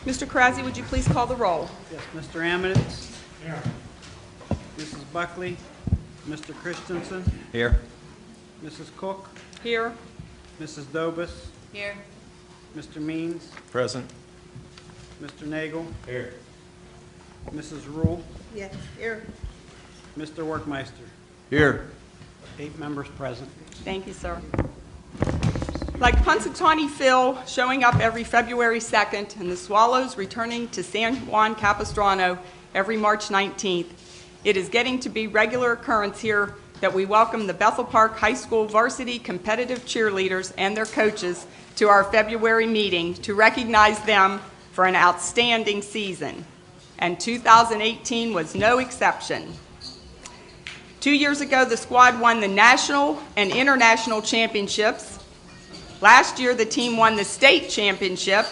Mr. Krause, would you please call the roll? Yes, Mr. Amonitz. Here. Mrs. Buckley. Mr. Christensen. Here. Mrs. Cook. Here. Mrs. Dobus. Here. Mr. Means. Present. Mr. Nagel. Here. Mrs. Rule. Yes. Here. Mr. Workmeister. Here. 8 members present. Thank you, sir. Like Punxsutawney Phil showing up every February 2nd and the Swallows returning to San Juan Capistrano every March 19th, it is getting to be regular occurrence here that we welcome the Bethel Park High School varsity competitive cheerleaders and their coaches to our February meeting to recognize them for an outstanding season. And 2018 was no exception. 2 years ago, the squad won the national and international championships. Last year, the team won the state championship,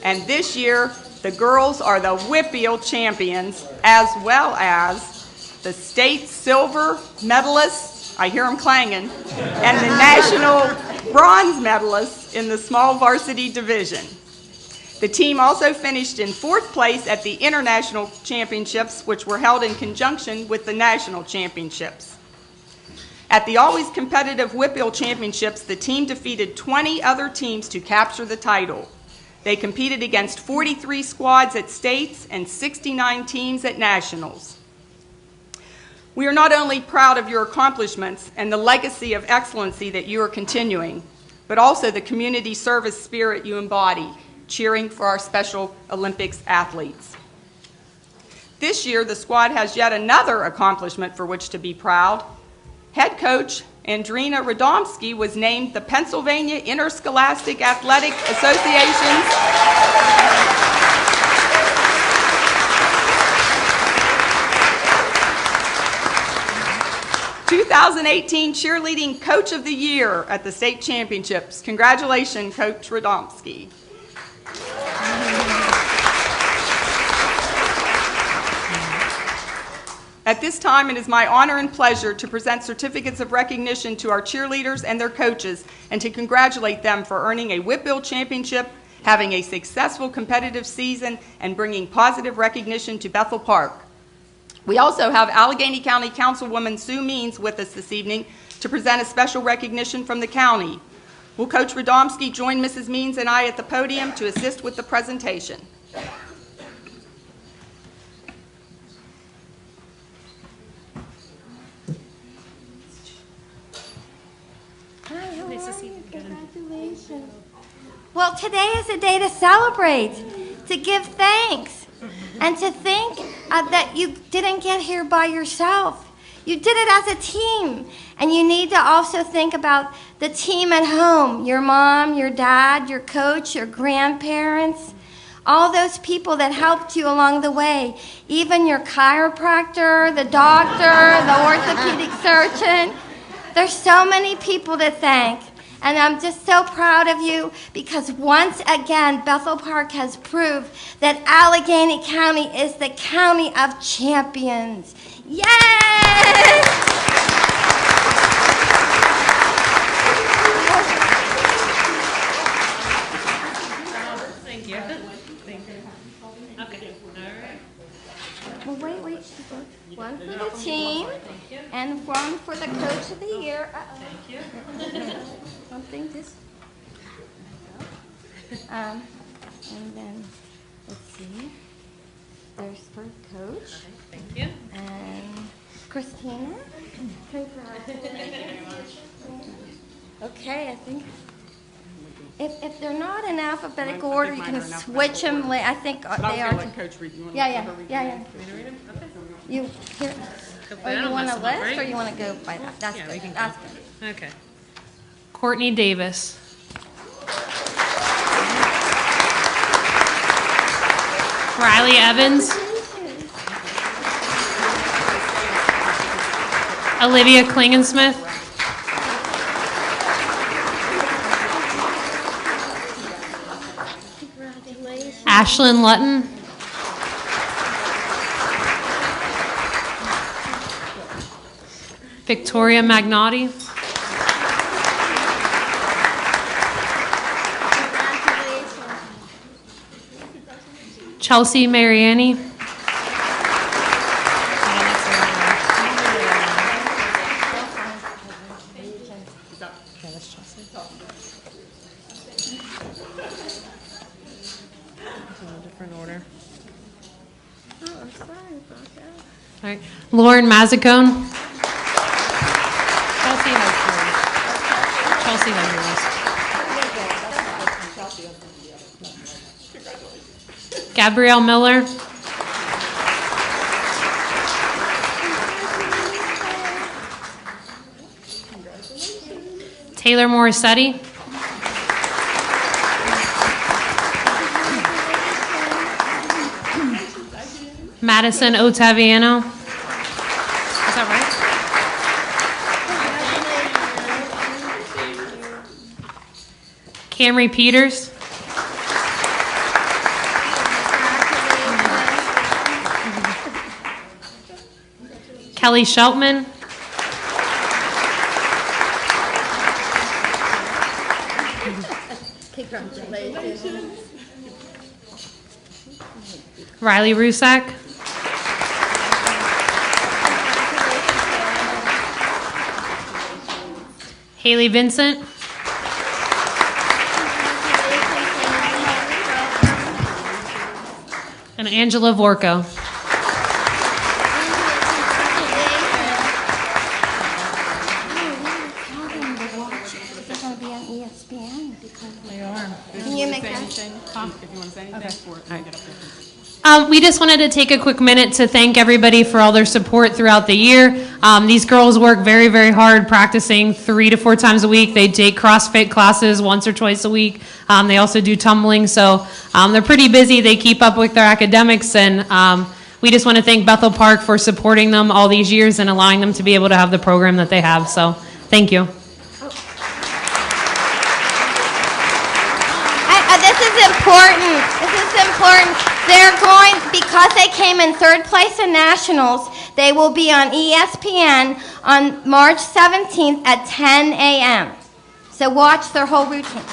and this year, the girls are the WPIAL champions, as well as the state silver medalists, I hear them clanging, and the national bronze medalists in the small varsity division. The team also finished in 4th place at the international championships, which were held in conjunction with the national championships. At the always competitive WPIAL championships, the team defeated 20 other teams to capture the title. They competed against 43 squads at states and 69 teams at nationals. We are not only proud of your accomplishments and the legacy of excellency that you are continuing, but also the community service spirit you embody, cheering for our Special Olympics athletes. This year, the squad has yet another accomplishment for which to be proud. Head coach Andrina Radomski was named the Pennsylvania Interscholastic Athletic Association's 2018 Cheerleading Coach of the Year at the state championships. Congratulations, Coach Radomski. At this time, it is my honor and pleasure to present certificates of recognition to our cheerleaders and their coaches and to congratulate them for earning a WPIAL championship, having a successful competitive season, and bringing positive recognition to Bethel Park. We also have Allegheny County Councilwoman Sue Means with us this evening to present a special recognition from the county. Will Coach Radomski join Mrs. Means and I at the podium to assist with the presentation? Nice to see you again. Congratulations. Well, today is a day to celebrate, to give thanks, and to think that you didn't get here by yourself. You did it as a team, and you need to also think about the team at home, your mom, your dad, your coach, your grandparents, all those people that helped you along the way, even your chiropractor, the doctor, the orthopedic surgeon. There's so many people to thank, and I'm just so proud of you because once again, Bethel Park has proved that Allegheny County is the county of champions. Yay! Thank you. Thank you. Okay. All right. Well, wait. One for the team and one for the coach of the year. Thank you. One thing, this. And then, let's see. There's for coach. Okay, thank you. And Christina. Okay, I think. If they're not in alphabetical order, you can switch them. I think they are. Coach read. Yeah. Want me to read them? Okay. You here? Or you want a list, or you want to go by that? That's Yeah, good. we can That's go. good. Okay. Courtney Davis. Riley Evans. Olivia Klingensmith. Ashlyn Lutton. Victoria Magnotti. Chelsea Mariani. Different order. Oh, I'm sorry about that. All right. Lauren Mazzacone. Chelsea has yours. Chelsea has yours. Gabrielle Miller. Taylor Morissetti. Madison Ottaviano. Is that right? Camry Peters. Kelly Sheltman. Congratulations. Riley Rusak. Haley Vincent. And Angela Vorko. They're going to be on ESPN. They are. Can you make that? If you want to say anything, before I get up there. We just wanted to take a quick minute to thank everybody for all their support throughout the year. These girls work very, very hard, practicing 3 to 4 times a week. They take CrossFit classes once or twice a week. They also do tumbling, so they're pretty busy. They keep up with their academics, and we just want to thank Bethel Park for supporting them all these years and allowing them to be able to have the program that they have. So, thank you. This is important. This is important. They're going, because they came in 3rd place in nationals, they will be on ESPN on March 17th at 10 a.m. So watch their whole routine.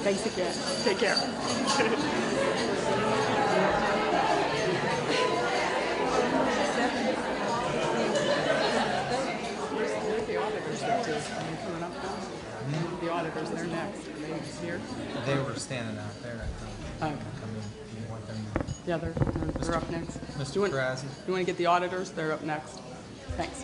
Thanks again. Take care. The auditors, they're next. Are they here? They were standing out there, I think. Okay. Come in, you want them, Yeah, they're up next. Mr. You want Perazzi? to get the auditors? They're up next. Thanks.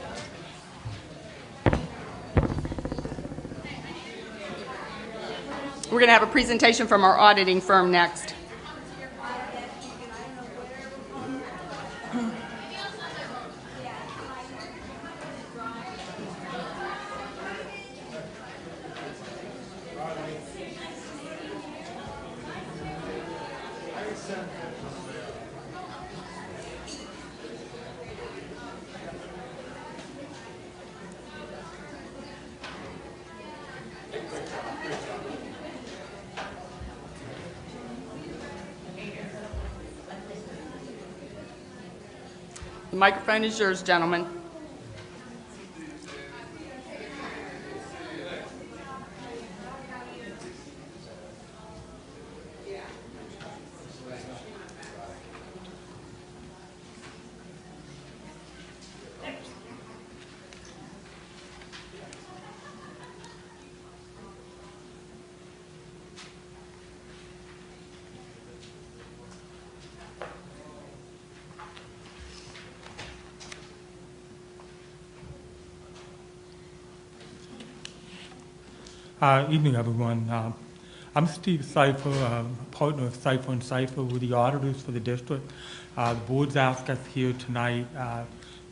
We're going to have a presentation from our auditing firm next. The microphone is yours, gentlemen. Evening, everyone. I'm Steve Cipher, partner of Cipher and Cipher with the auditors for the district. The board's asked us here tonight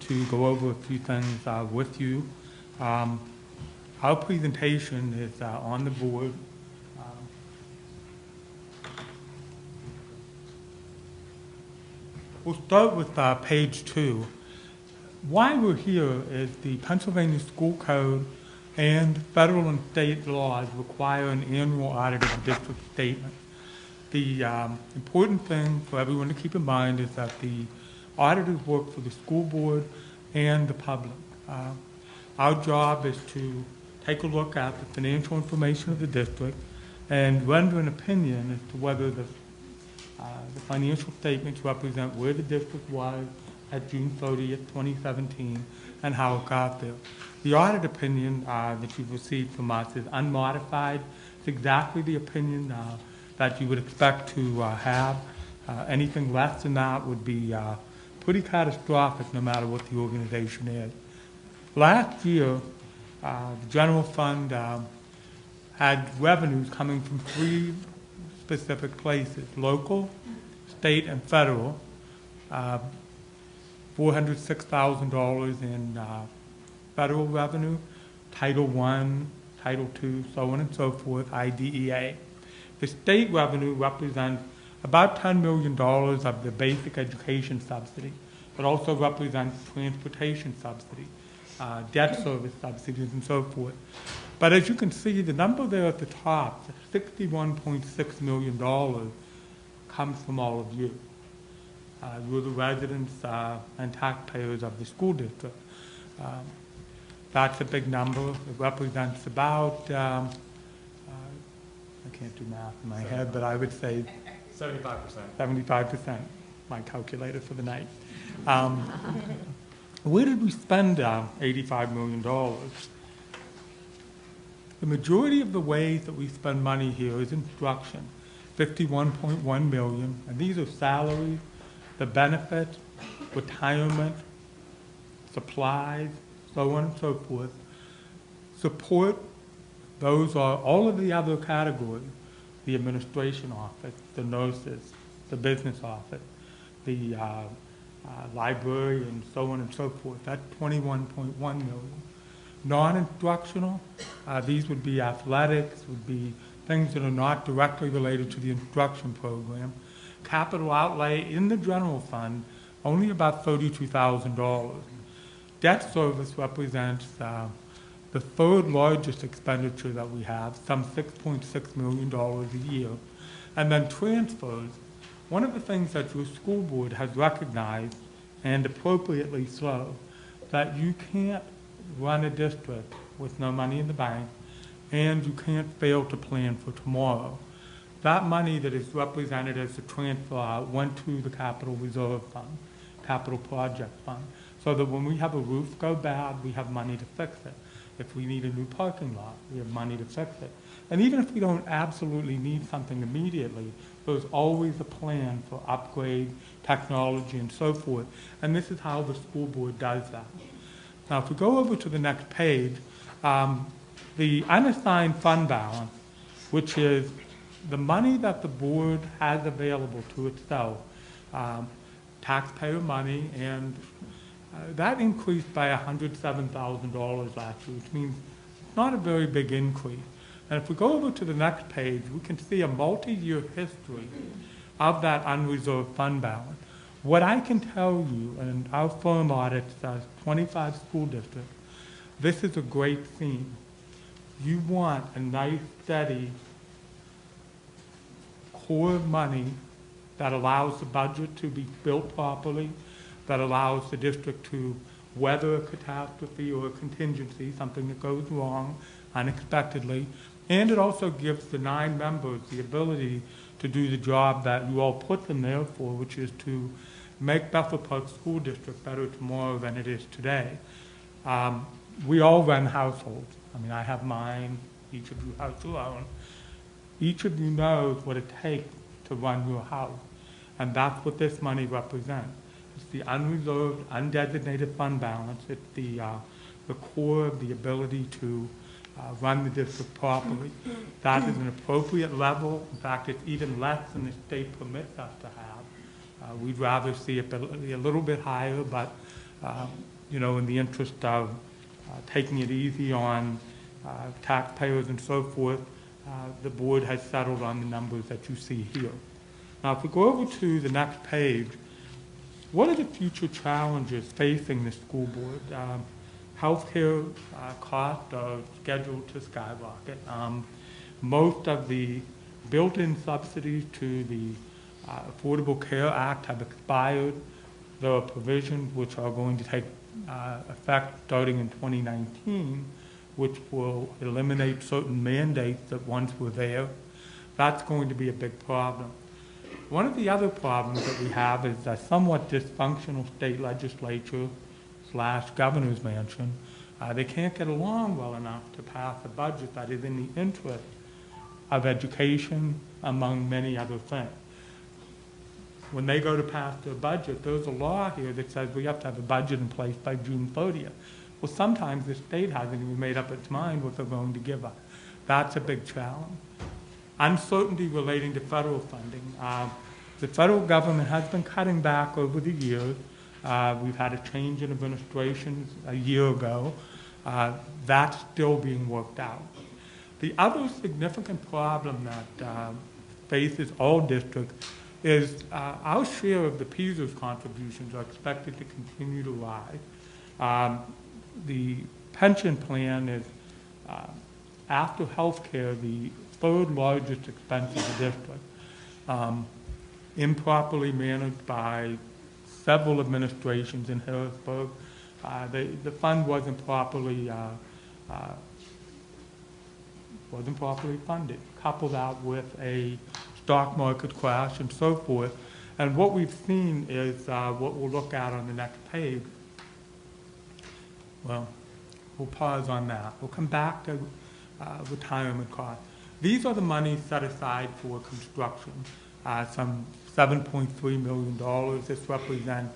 to go over a few things with you. Our presentation is on the board. We'll start with page 2. Why we're here is the Pennsylvania School Code and federal and state laws require an annual audit of the district statement. The important thing for everyone to keep in mind is that the auditors work for the school board and the public. Our job is to take a look at the financial information of the district and render an opinion as to whether the financial statements represent where the district was at June 30th, 2017, and how it got there. The audit opinion that you've received from us is unmodified. It's exactly the opinion that you would expect to have. Anything less than that would be pretty catastrophic no matter what the organization is. Last year, the general fund had revenues coming from 3 specific places: local, state, and federal. $406,000 in federal revenue, Title I, Title II, so on and so forth, IDEA. The state revenue represents about $10 million of the basic education subsidy, but also represents transportation subsidy, debt service subsidies, and so forth. But as you can see, the number there at the top, $61.6 million, comes from all of you. You're the residents and taxpayers of the school district. That's a big number. It represents about, I can't do math in my head, but I would say 75%. 75%, my calculator for the night. Where did we spend $85 million? The majority of the ways that we spend money here is instruction, $51.1 million, and these are salaries, the benefits, retirement, supplies, so on and so forth. Support, those are all of the other categories: the administration office, the nurses, the business office, the library, and so on and so forth. That's $21.1 million. Non-instructional, these would be athletics, would be things that are not directly related to the instruction program. Capital outlay in the general fund, only about $32,000. Debt service represents the third largest expenditure that we have, some $6.6 million a year. And then transfers, one of the things that your school board has recognized, and appropriately so, that you can't run a district with no money in the bank, and you can't fail to plan for tomorrow. That money that is represented as a transfer out went to the Capital Reserve Fund, Capital Project Fund, so that when we have a roof go bad, we have money to fix it. If we need a new parking lot, we have money to fix it. And even if we don't absolutely need something immediately, there's always a plan for upgrade, technology, and so forth. And this is how the school board does that. Now, if we go over to the next page, the unassigned fund balance, which is the money that the board has available to itself, taxpayer money, and that increased by $107,000 last year, which means it's not a very big increase. And if we go over to the next page, we can see a multi-year history of that unreserved fund balance. What I can tell you, and our firm audits 25 school districts, this is a great theme. You want a nice, steady core of money that allows the budget to be built properly, that allows the district to weather a catastrophe or a contingency, something that goes wrong unexpectedly, and it also gives the 9 members the ability to do the job that you all put them there for, which is to make Bethel Park School District better tomorrow than it is today. We all run households. I mean, I have mine, each of you has your own. Each of you knows what it takes to run your house, and that's what this money represents. It's the unreserved, undesignated fund balance. It's the core of the ability to run the district properly. That is an appropriate level. In fact, it's even less than the state permits us to have. We'd rather see it be a little bit higher, but you know, in the interest of taking it easy on taxpayers and so forth, the board has settled on the numbers that you see here. Now, if we go over to the next page, what are the future challenges facing the school board? Healthcare costs are scheduled to skyrocket. Most of the built-in subsidies to the Affordable Care Act have expired. There are provisions which are going to take effect starting in 2019, which will eliminate certain mandates that once were there. That's going to be a big problem. One of the other problems that we have is a somewhat dysfunctional state legislature / governor's mansion. They can't get along well enough to pass a budget that is in the interest of education, among many other things. When they go to pass their budget, there's a law here that says we have to have a budget in place by June 30th. Well, sometimes the state hasn't even made up its mind what they're going to give us. That's a big challenge. Uncertainty relating to federal funding. The federal government has been cutting back over the years. We've had a change in administration a year ago. That's still being worked out. The other significant problem that faces all districts is our share of the PSERS contributions are expected to continue to rise. The pension plan is, after health care, the third largest expense of the district, improperly managed by several administrations in Harrisburg. The fund wasn't properly funded, coupled out with a stock market crash and so forth. And what we've seen is what we'll look at on the next page. Well, we'll pause on that. We'll come back to retirement costs. These are the monies set aside for construction, some $7.3 million. This represents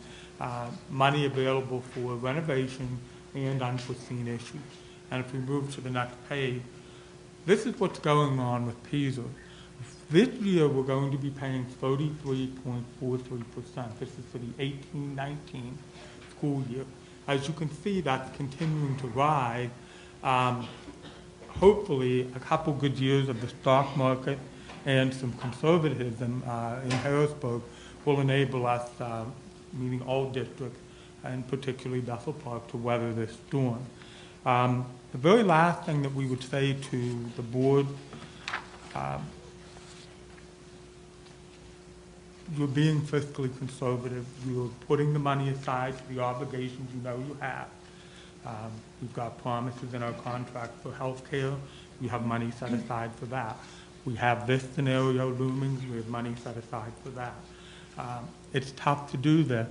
money available for renovation and unforeseen issues. And if we move to the next page, this is what's going on with PSERS. This year, we're going to be paying 33.43%. This is for the 18-19 school year. As you can see, that's continuing to rise. Hopefully, a couple good years of the stock market and some conservatism in Harrisburg will enable us, meaning all districts, and particularly Bethel Park, to weather this storm. The very last thing that we would say to the board, you're being fiscally conservative. You're putting the money aside for the obligations you know you have. We've got promises in our contract for health care. We have money set aside for that. We have this scenario looming. We have money set aside for that. It's tough to do this.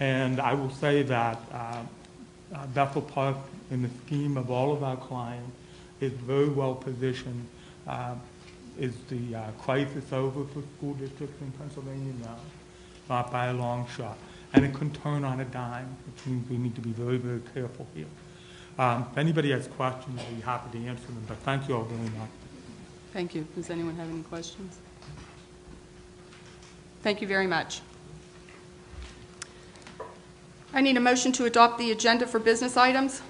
And I will say that Bethel Park, in the scheme of all of our clients, is very well positioned. Is the crisis over for school districts in Pennsylvania? No, not by a long shot. And it can turn on a dime, which means we need to be very, very careful here. If anybody has questions, I'll be happy to answer them, but thank you all very much. Thank you. Does anyone have any questions? Thank you very much. I need a motion to adopt the agenda for business items.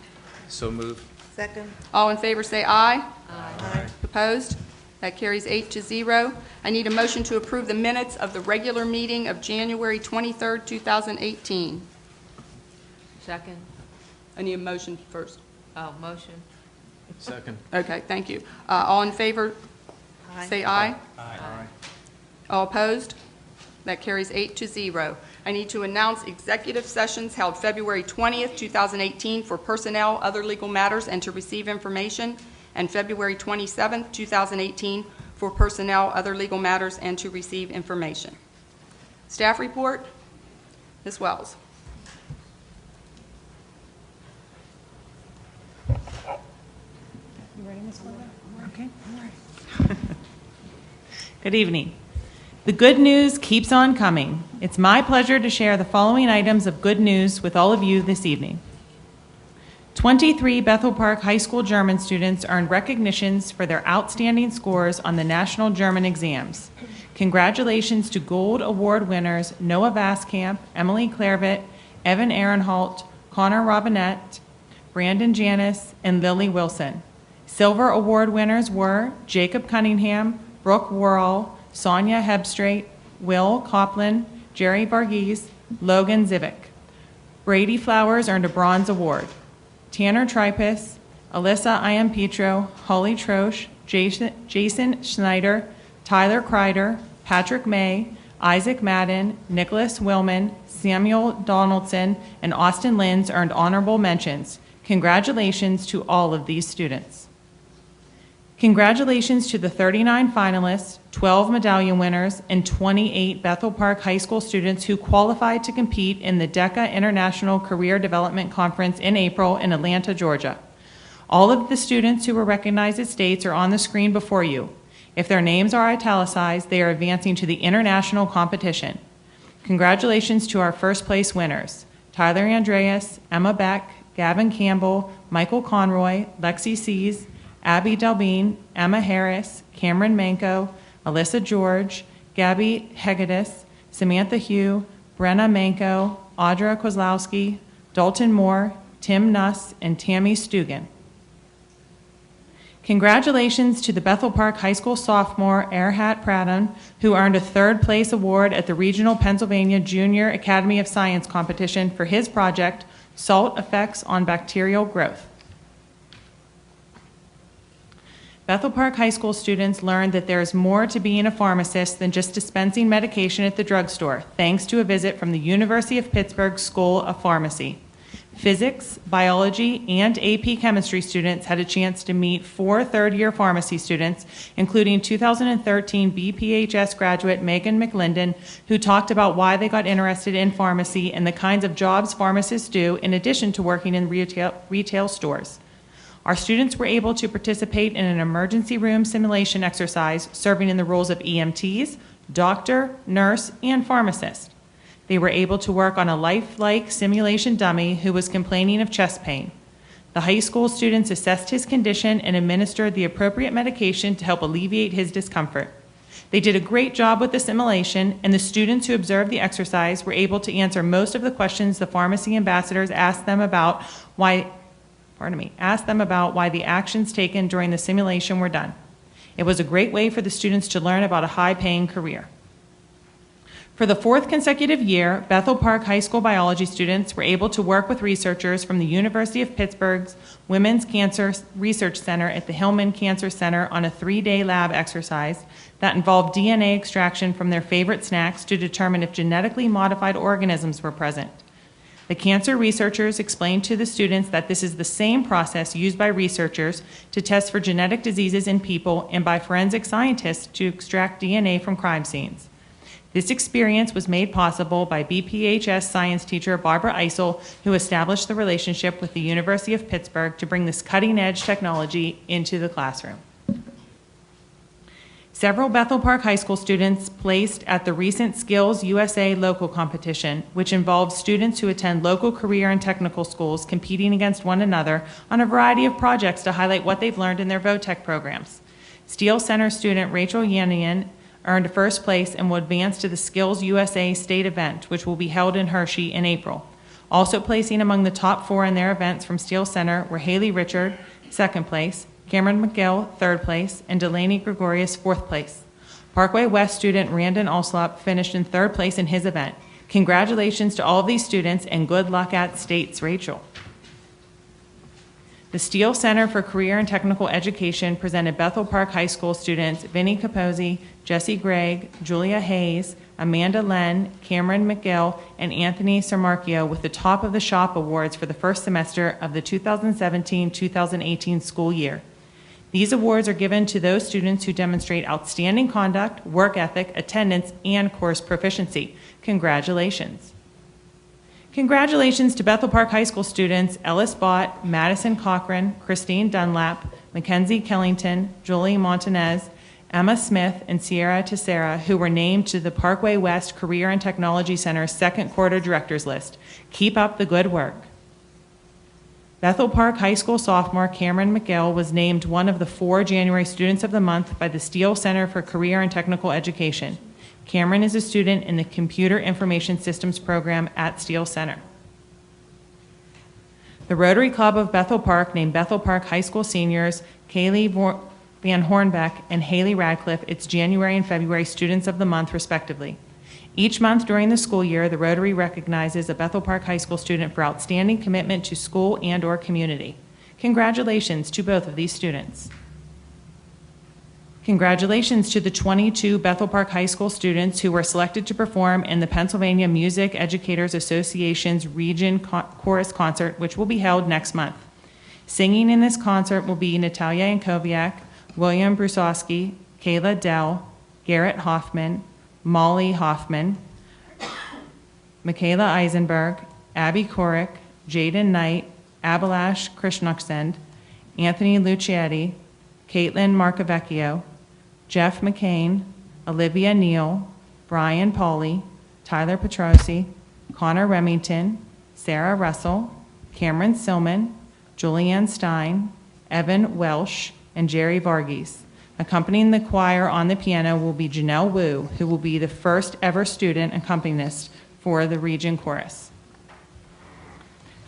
So move. Second. All in favor say aye. Aye. Opposed? That carries 8-0. I need a motion to approve the minutes of the regular meeting of January 23rd, 2018. Second. I need a motion first. Oh, motion. Second. Okay, thank you. All in favor say aye. Aye. All opposed? That carries 8-0. I need to announce executive sessions held February 20th, 2018 for personnel, other legal matters, and to receive information, and February 27th, 2018 for personnel, other legal matters, and to receive information. Staff report, Ms. Wells. You ready, Ms. Wells? Okay. All right. Good evening. The good news keeps on coming. It's my pleasure to share the following items of good news with all of you this evening. 23 Bethel Park High School German students earned recognitions for their outstanding scores on the National German exams. Congratulations to Gold Award winners Noah Vaskamp, Emily Clairvit, Evan Ehrenholt, Connor Robinette, Brandon Janis, and Lily Wilson. Silver Award winners were Jacob Cunningham, Brooke Worrell, Sonia Hebstraight, Will Copland, Jerry Varghese, Logan Zivick. Brady Flowers earned a Bronze Award. Tanner Tripus, Alyssa Iampietro, Holly Troche, Jason Schneider, Tyler Kreider, Patrick May, Isaac Madden, Nicholas Willman, Samuel Donaldson, and Austin Linz earned honorable mentions. Congratulations to all of these students. Congratulations to the 39 finalists, 12 medallion winners, and 28 Bethel Park High School students who qualified to compete in the DECA International Career Development Conference in April in Atlanta, Georgia. All of the students who were recognized as states are on the screen before you. If their names are italicized, they are advancing to the international competition. Congratulations to our first place winners, Tyler Andreas, Emma Beck, Gavin Campbell, Michael Conroy, Lexi Sees, Abby Delbene, Emma Harris, Cameron Manco, Alyssa George, Gabby Hegedus, Samantha Hugh, Brenna Manco, Audra Kozlowski, Dalton Moore, Tim Nuss, and Tammy Stugan. Congratulations to the Bethel Park High School sophomore Erhat Pradhan, who earned a third place award at the Regional Pennsylvania Junior Academy of Science competition for his project, Salt Effects on Bacterial Growth. Bethel Park High School students learned that there is more to being a pharmacist than just dispensing medication at the drugstore, thanks to a visit from the University of Pittsburgh School of Pharmacy. Physics, biology, and AP chemistry students had a chance to meet 4 third-year pharmacy students, including 2013 BPHS graduate Megan McLinden, who talked about why they got interested in pharmacy and the kinds of jobs pharmacists do in addition to working in retail stores. Our students were able to participate in an emergency room simulation exercise, serving in the roles of EMTs, doctor, nurse, and pharmacist. They were able to work on a lifelike simulation dummy who was complaining of chest pain. The high school students assessed his condition and administered the appropriate medication to help alleviate his discomfort. They did a great job with the simulation, and the students who observed the exercise were able to answer most of the questions the pharmacy ambassadors asked them about why the actions taken during the simulation were done. It was a great way for the students to learn about a high-paying career. For the 4th consecutive year, Bethel Park High School biology students were able to work with researchers from the University of Pittsburgh's Women's Cancer Research Center at the Hillman Cancer Center on a 3-day lab exercise that involved DNA extraction from their favorite snacks to determine if genetically modified organisms were present. The cancer researchers explained to the students that this is the same process used by researchers to test for genetic diseases in people and by forensic scientists to extract DNA from crime scenes. This experience was made possible by BPHS science teacher Barbara Eisel, who established the relationship with the University of Pittsburgh to bring this cutting-edge technology into the classroom. Several Bethel Park High School students placed at the recent Skills USA local competition, which involves students who attend local career and technical schools competing against one another on a variety of projects to highlight what they've learned in their VOTEC programs. Steele Center student Rachel Yanian earned first place and will advance to the Skills USA state event, which will be held in Hershey in April. Also placing among the top 4 in their events from Steele Center were Haley Richard, second place, Cameron McGill, third place, and Delaney Gregorius, fourth place. Parkway West student Randon Alslop finished in third place in his event. Congratulations to all of these students and good luck at states, Rachel. The Steele Center for Career and Technical Education presented Bethel Park High School students Vinnie Capozzi, Jesse Gregg, Julia Hayes, Amanda Len, Cameron McGill, and Anthony Sarmarchio with the Top of the Shop Awards for the first semester of the 2017-2018 school year. These awards are given to those students who demonstrate outstanding conduct, work ethic, attendance, and course proficiency. Congratulations. Congratulations to Bethel Park High School students Ellis Bott, Madison Cochran, Christine Dunlap, Mackenzie Kellington, Julie Montanez, Emma Smith, and Sierra Tessera, who were named to the Parkway West Career and Technology Center's second quarter directors list. Keep up the good work. Bethel Park High School sophomore Cameron McGill was named one of the 4 January Students of the Month by the Steele Center for Career and Technical Education. Cameron is a student in the Computer Information Systems program at Steele Center. The Rotary Club of Bethel Park named Bethel Park High School seniors Kaylee Van Hornbeck and Haley Radcliffe its January and February Students of the Month, respectively. Each month during the school year, the Rotary recognizes a Bethel Park High School student for outstanding commitment to school and/or community. Congratulations to both of these students. Congratulations to the 22 Bethel Park High School students who were selected to perform in the Pennsylvania Music Educators Association's Region Chorus Concert, which will be held next month. Singing in this concert will be Natalia Yankoviak, William Brusowski, Kayla Dell, Garrett Hoffman, Molly Hoffman, Michaela Eisenberg, Abby Korick, Jaden Knight, Abhilash Krishnaksen, Anthony Lucietti, Caitlin Marcavecchio, Jeff McCain, Olivia Neal, Brian Pauley, Tyler Petrosi, Connor Remington, Sarah Russell, Cameron Silman, Julianne Stein, Evan Welsh, and Jerry Varghese. Accompanying the choir on the piano will be Janelle Wu, who will be the first ever student accompanist for the Region Chorus.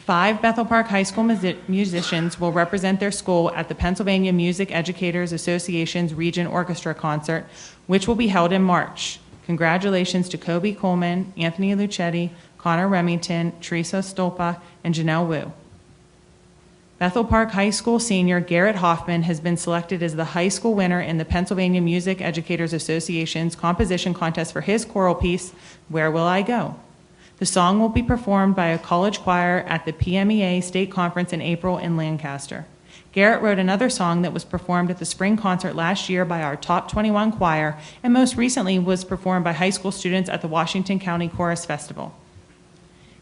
5 Bethel Park High School musicians will represent their school at the Pennsylvania Music Educators Association's Region Orchestra Concert, which will be held in March. Congratulations to Kobe Coleman, Anthony Lucetti, Connor Remington, Teresa Stolpa, and Janelle Wu. Bethel Park High School senior Garrett Hoffman has been selected as the high school winner in the Pennsylvania Music Educators Association's composition contest for his choral piece, Where Will I Go? The song will be performed by a college choir at the PMEA State Conference in April in Lancaster. Garrett wrote another song that was performed at the spring concert last year by our Top 21 choir, and most recently was performed by high school students at the Washington County Chorus Festival.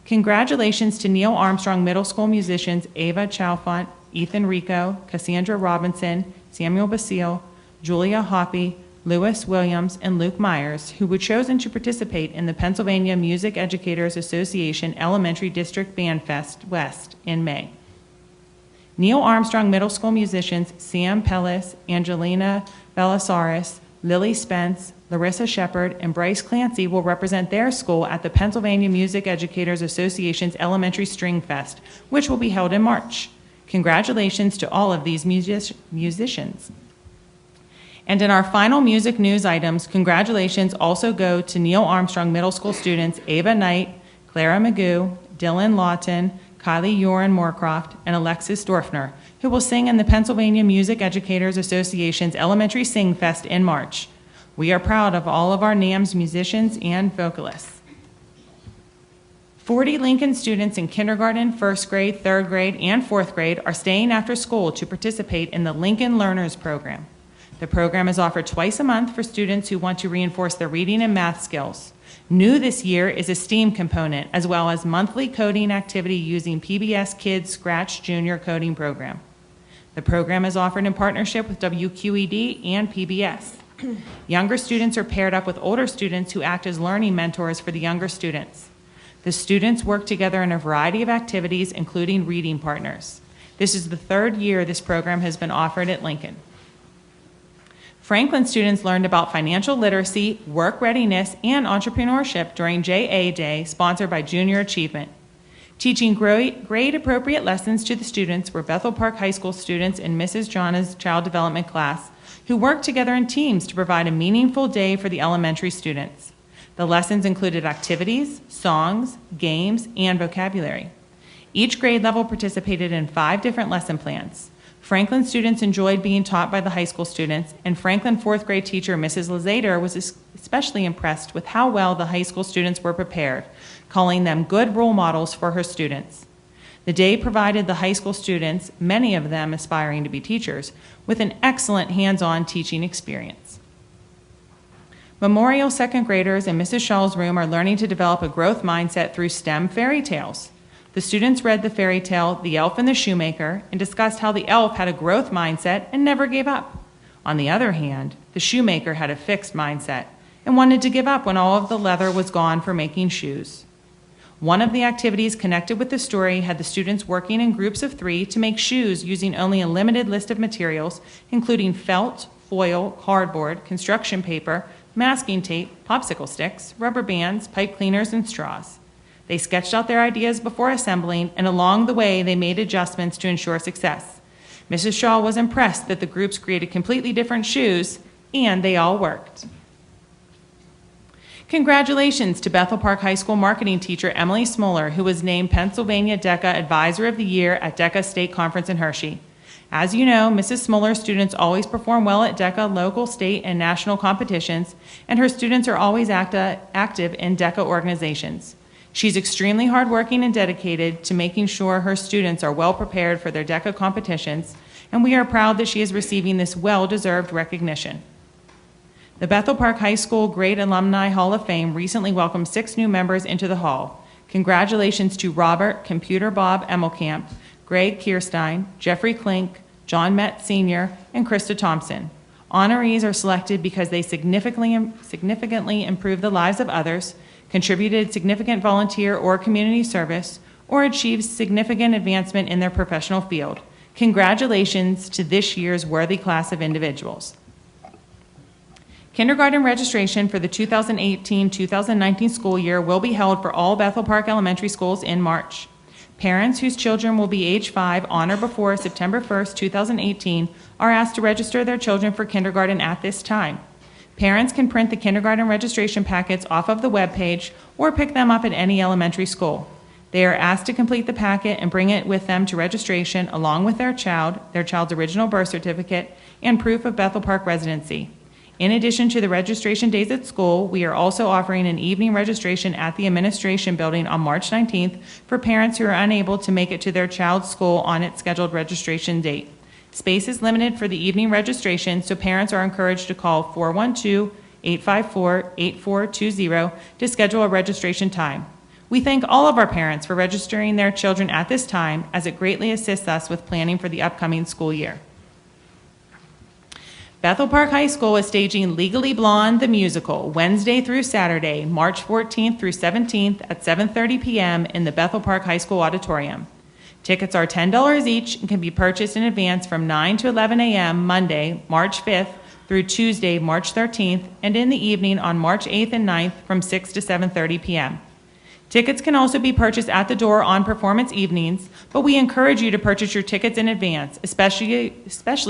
Congratulations to Neil Armstrong Middle School musicians Ava Chalfont, Ethan Rico, Cassandra Robinson, Samuel Basile, Julia Hoppy, Lewis Williams, and Luke Myers, who were chosen to participate in the Pennsylvania Music Educators Association Elementary District Band Fest West in May. Neil Armstrong Middle School musicians Sam Pellis, Angelina Bellasaris, Lily Spence, Larissa Shepard, and Bryce Clancy will represent their school at the Pennsylvania Music Educators Association's Elementary String Fest, which will be held in March. Congratulations to all of these musicians. And in our final music news items, congratulations also go to Neil Armstrong Middle School students Ava Knight, Clara Magoo, Dylan Lawton, Kylie Yoren Moorcroft, and Alexis Dorfner, who will sing in the Pennsylvania Music Educators Association's Elementary Sing Fest in March. We are proud of all of our NAMS musicians and vocalists. 40 Lincoln students in kindergarten, first grade, third grade, and fourth grade are staying after school to participate in the Lincoln Learners Program. The program is offered twice a month for students who want to reinforce their reading and math skills. New this year is a STEAM component, as well as monthly coding activity using PBS Kids Scratch Junior Coding Program. The program is offered in partnership with WQED and PBS. Younger students are paired up with older students who act as learning mentors for the younger students. The students work together in a variety of activities, including reading partners. This is the 3rd year this program has been offered at Lincoln. Franklin students learned about financial literacy, work readiness, and entrepreneurship during JA Day, sponsored by Junior Achievement. Teaching grade-appropriate lessons to the students were Bethel Park High School students in Mrs. Jana's Child Development class, who worked together in teams to provide a meaningful day for the elementary students. The lessons included activities, songs, games, and vocabulary. Each grade level participated in 5 different lesson plans. Franklin students enjoyed being taught by the high school students, and Franklin 4th grade teacher Mrs. Lazader was especially impressed with how well the high school students were prepared, calling them good role models for her students. The day provided the high school students, many of them aspiring to be teachers, with an excellent hands-on teaching experience. Memorial 2nd graders in Mrs. Shaw's room are learning to develop a growth mindset through STEM fairy tales. The students read the fairy tale, The Elf and the Shoemaker, and discussed how the elf had a growth mindset and never gave up. On the other hand, the shoemaker had a fixed mindset and wanted to give up when all of the leather was gone for making shoes. One of the activities connected with the story had the students working in groups of 3 to make shoes using only a limited list of materials, including felt, foil, cardboard, construction paper, masking tape, popsicle sticks, rubber bands, pipe cleaners, and straws. They sketched out their ideas before assembling, and along the way, they made adjustments to ensure success. Mrs. Shaw was impressed that the groups created completely different shoes, and they all worked. Congratulations to Bethel Park High School marketing teacher Emily Smoller, who was named Pennsylvania DECA Advisor of the Year at DECA State Conference in Hershey. As you know, Mrs. Smoller's students always perform well at DECA local, state, and national competitions, and her students are always active in DECA organizations. She's extremely hardworking and dedicated to making sure her students are well prepared for their DECA competitions, and we are proud that she is receiving this well-deserved recognition. The Bethel Park High School Great Alumni Hall of Fame recently welcomed 6 new members into the hall. Congratulations to Robert Computer Bob Emmelkamp, Greg Kierstein, Jeffrey Klink, John Metz Sr., and Krista Thompson. Honorees are selected because they significantly improved the lives of others, contributed significant volunteer or community service, or achieved significant advancement in their professional field. Congratulations to this year's worthy class of individuals. Kindergarten registration for the 2018-2019 school year will be held for all Bethel Park elementary schools in March. Parents whose children will be age 5 on or before September 1st, 2018 are asked to register their children for kindergarten at this time. Parents can print the kindergarten registration packets off of the webpage or pick them up at any elementary school. They are asked to complete the packet and bring it with them to registration along with their child's original birth certificate, and proof of Bethel Park residency. In addition to the registration days at school, we are also offering an evening registration at the administration building on March 19th for parents who are unable to make it to their child's school on its scheduled registration date. Space is limited for the evening registration, so parents are encouraged to call 412-854-8420 to schedule a registration time. We thank all of our parents for registering their children at this time, as it greatly assists us with planning for the upcoming school year. Bethel Park High School is staging Legally Blonde the Musical Wednesday through Saturday, March 14th through 17th at 7:30 p.m. in the Bethel Park High School auditorium. Tickets are $10 each and can be purchased in advance from 9 to 11 a.m. Monday, March 5th through Tuesday, March 13th, and in the evening on March 8th and 9th from 6 to 7:30 p.m. Tickets can also be purchased at the door on performance evenings, but we encourage you to purchase your tickets in advance, especially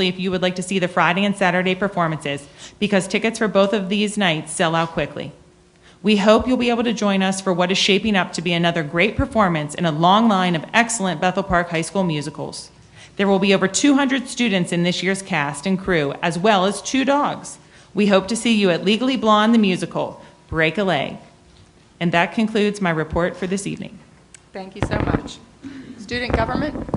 if you would like to see the Friday and Saturday performances, because tickets for both of these nights sell out quickly. We hope you'll be able to join us for what is shaping up to be another great performance in a long line of excellent Bethel Park High School musicals. There will be over 200 students in this year's cast and crew, as well as 2 dogs. We hope to see you at Legally Blonde the Musical. Break a leg. And that concludes my report for this evening. Thank you so much. Student government?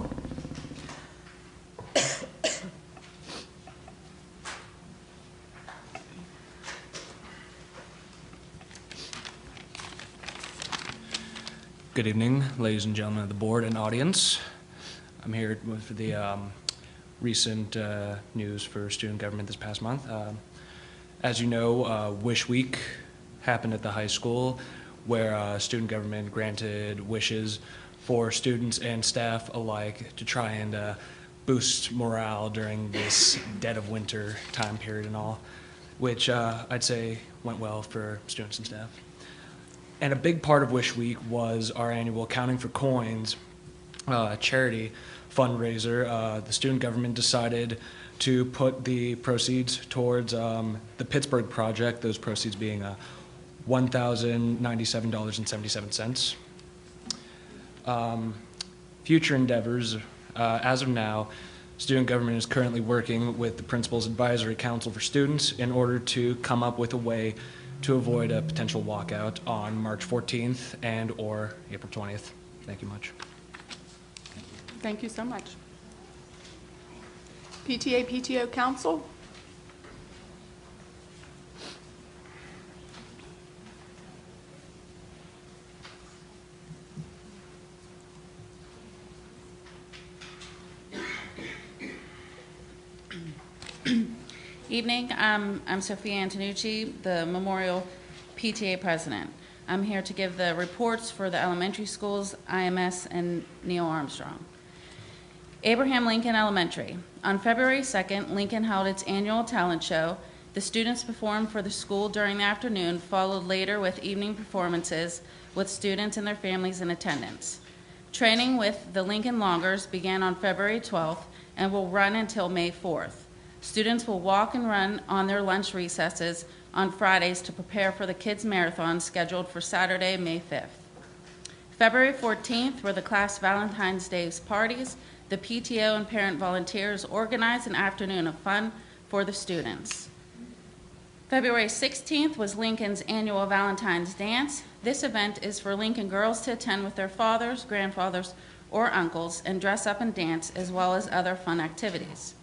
Good evening, ladies and gentlemen of the board and audience. I'm here for the recent news for student government this past month. As you know, Wish Week happened at the high school, where student government granted wishes for students and staff alike to try and boost morale during this dead of winter time period and all, which I'd say went well for students and staff. And a big part of Wish Week was our annual Counting for Coins charity fundraiser. The student government decided to put the proceeds towards the Pittsburgh project, those proceeds being $1,097.77. Future endeavors, as of now, student government is currently working with the Principal's Advisory Council for Students in order to come up with a way to avoid a potential walkout on March 14th and or April 20th. Thank you much. Thank you so much. PTA, PTO Council? Evening, I'm Sophia Antonucci, the Memorial PTA President. I'm here to give the reports for the elementary schools, IMS, and Neil Armstrong. Abraham Lincoln Elementary. On February 2nd, Lincoln held its annual talent show. The students performed for the school during the afternoon, followed later with evening performances with students and their families in attendance. Training with the Lincoln Longers began on February 12th and will run until May 4th. Students will walk and run on their lunch recesses on Fridays to prepare for the Kids Marathon scheduled for Saturday, May 5th. February 14th were the class Valentine's Day parties. The PTO and parent volunteers organized an afternoon of fun for the students. February 16th was Lincoln's annual Valentine's Dance. This event is for Lincoln girls to attend with their fathers, grandfathers, or uncles and dress up and dance, as well as other fun activities.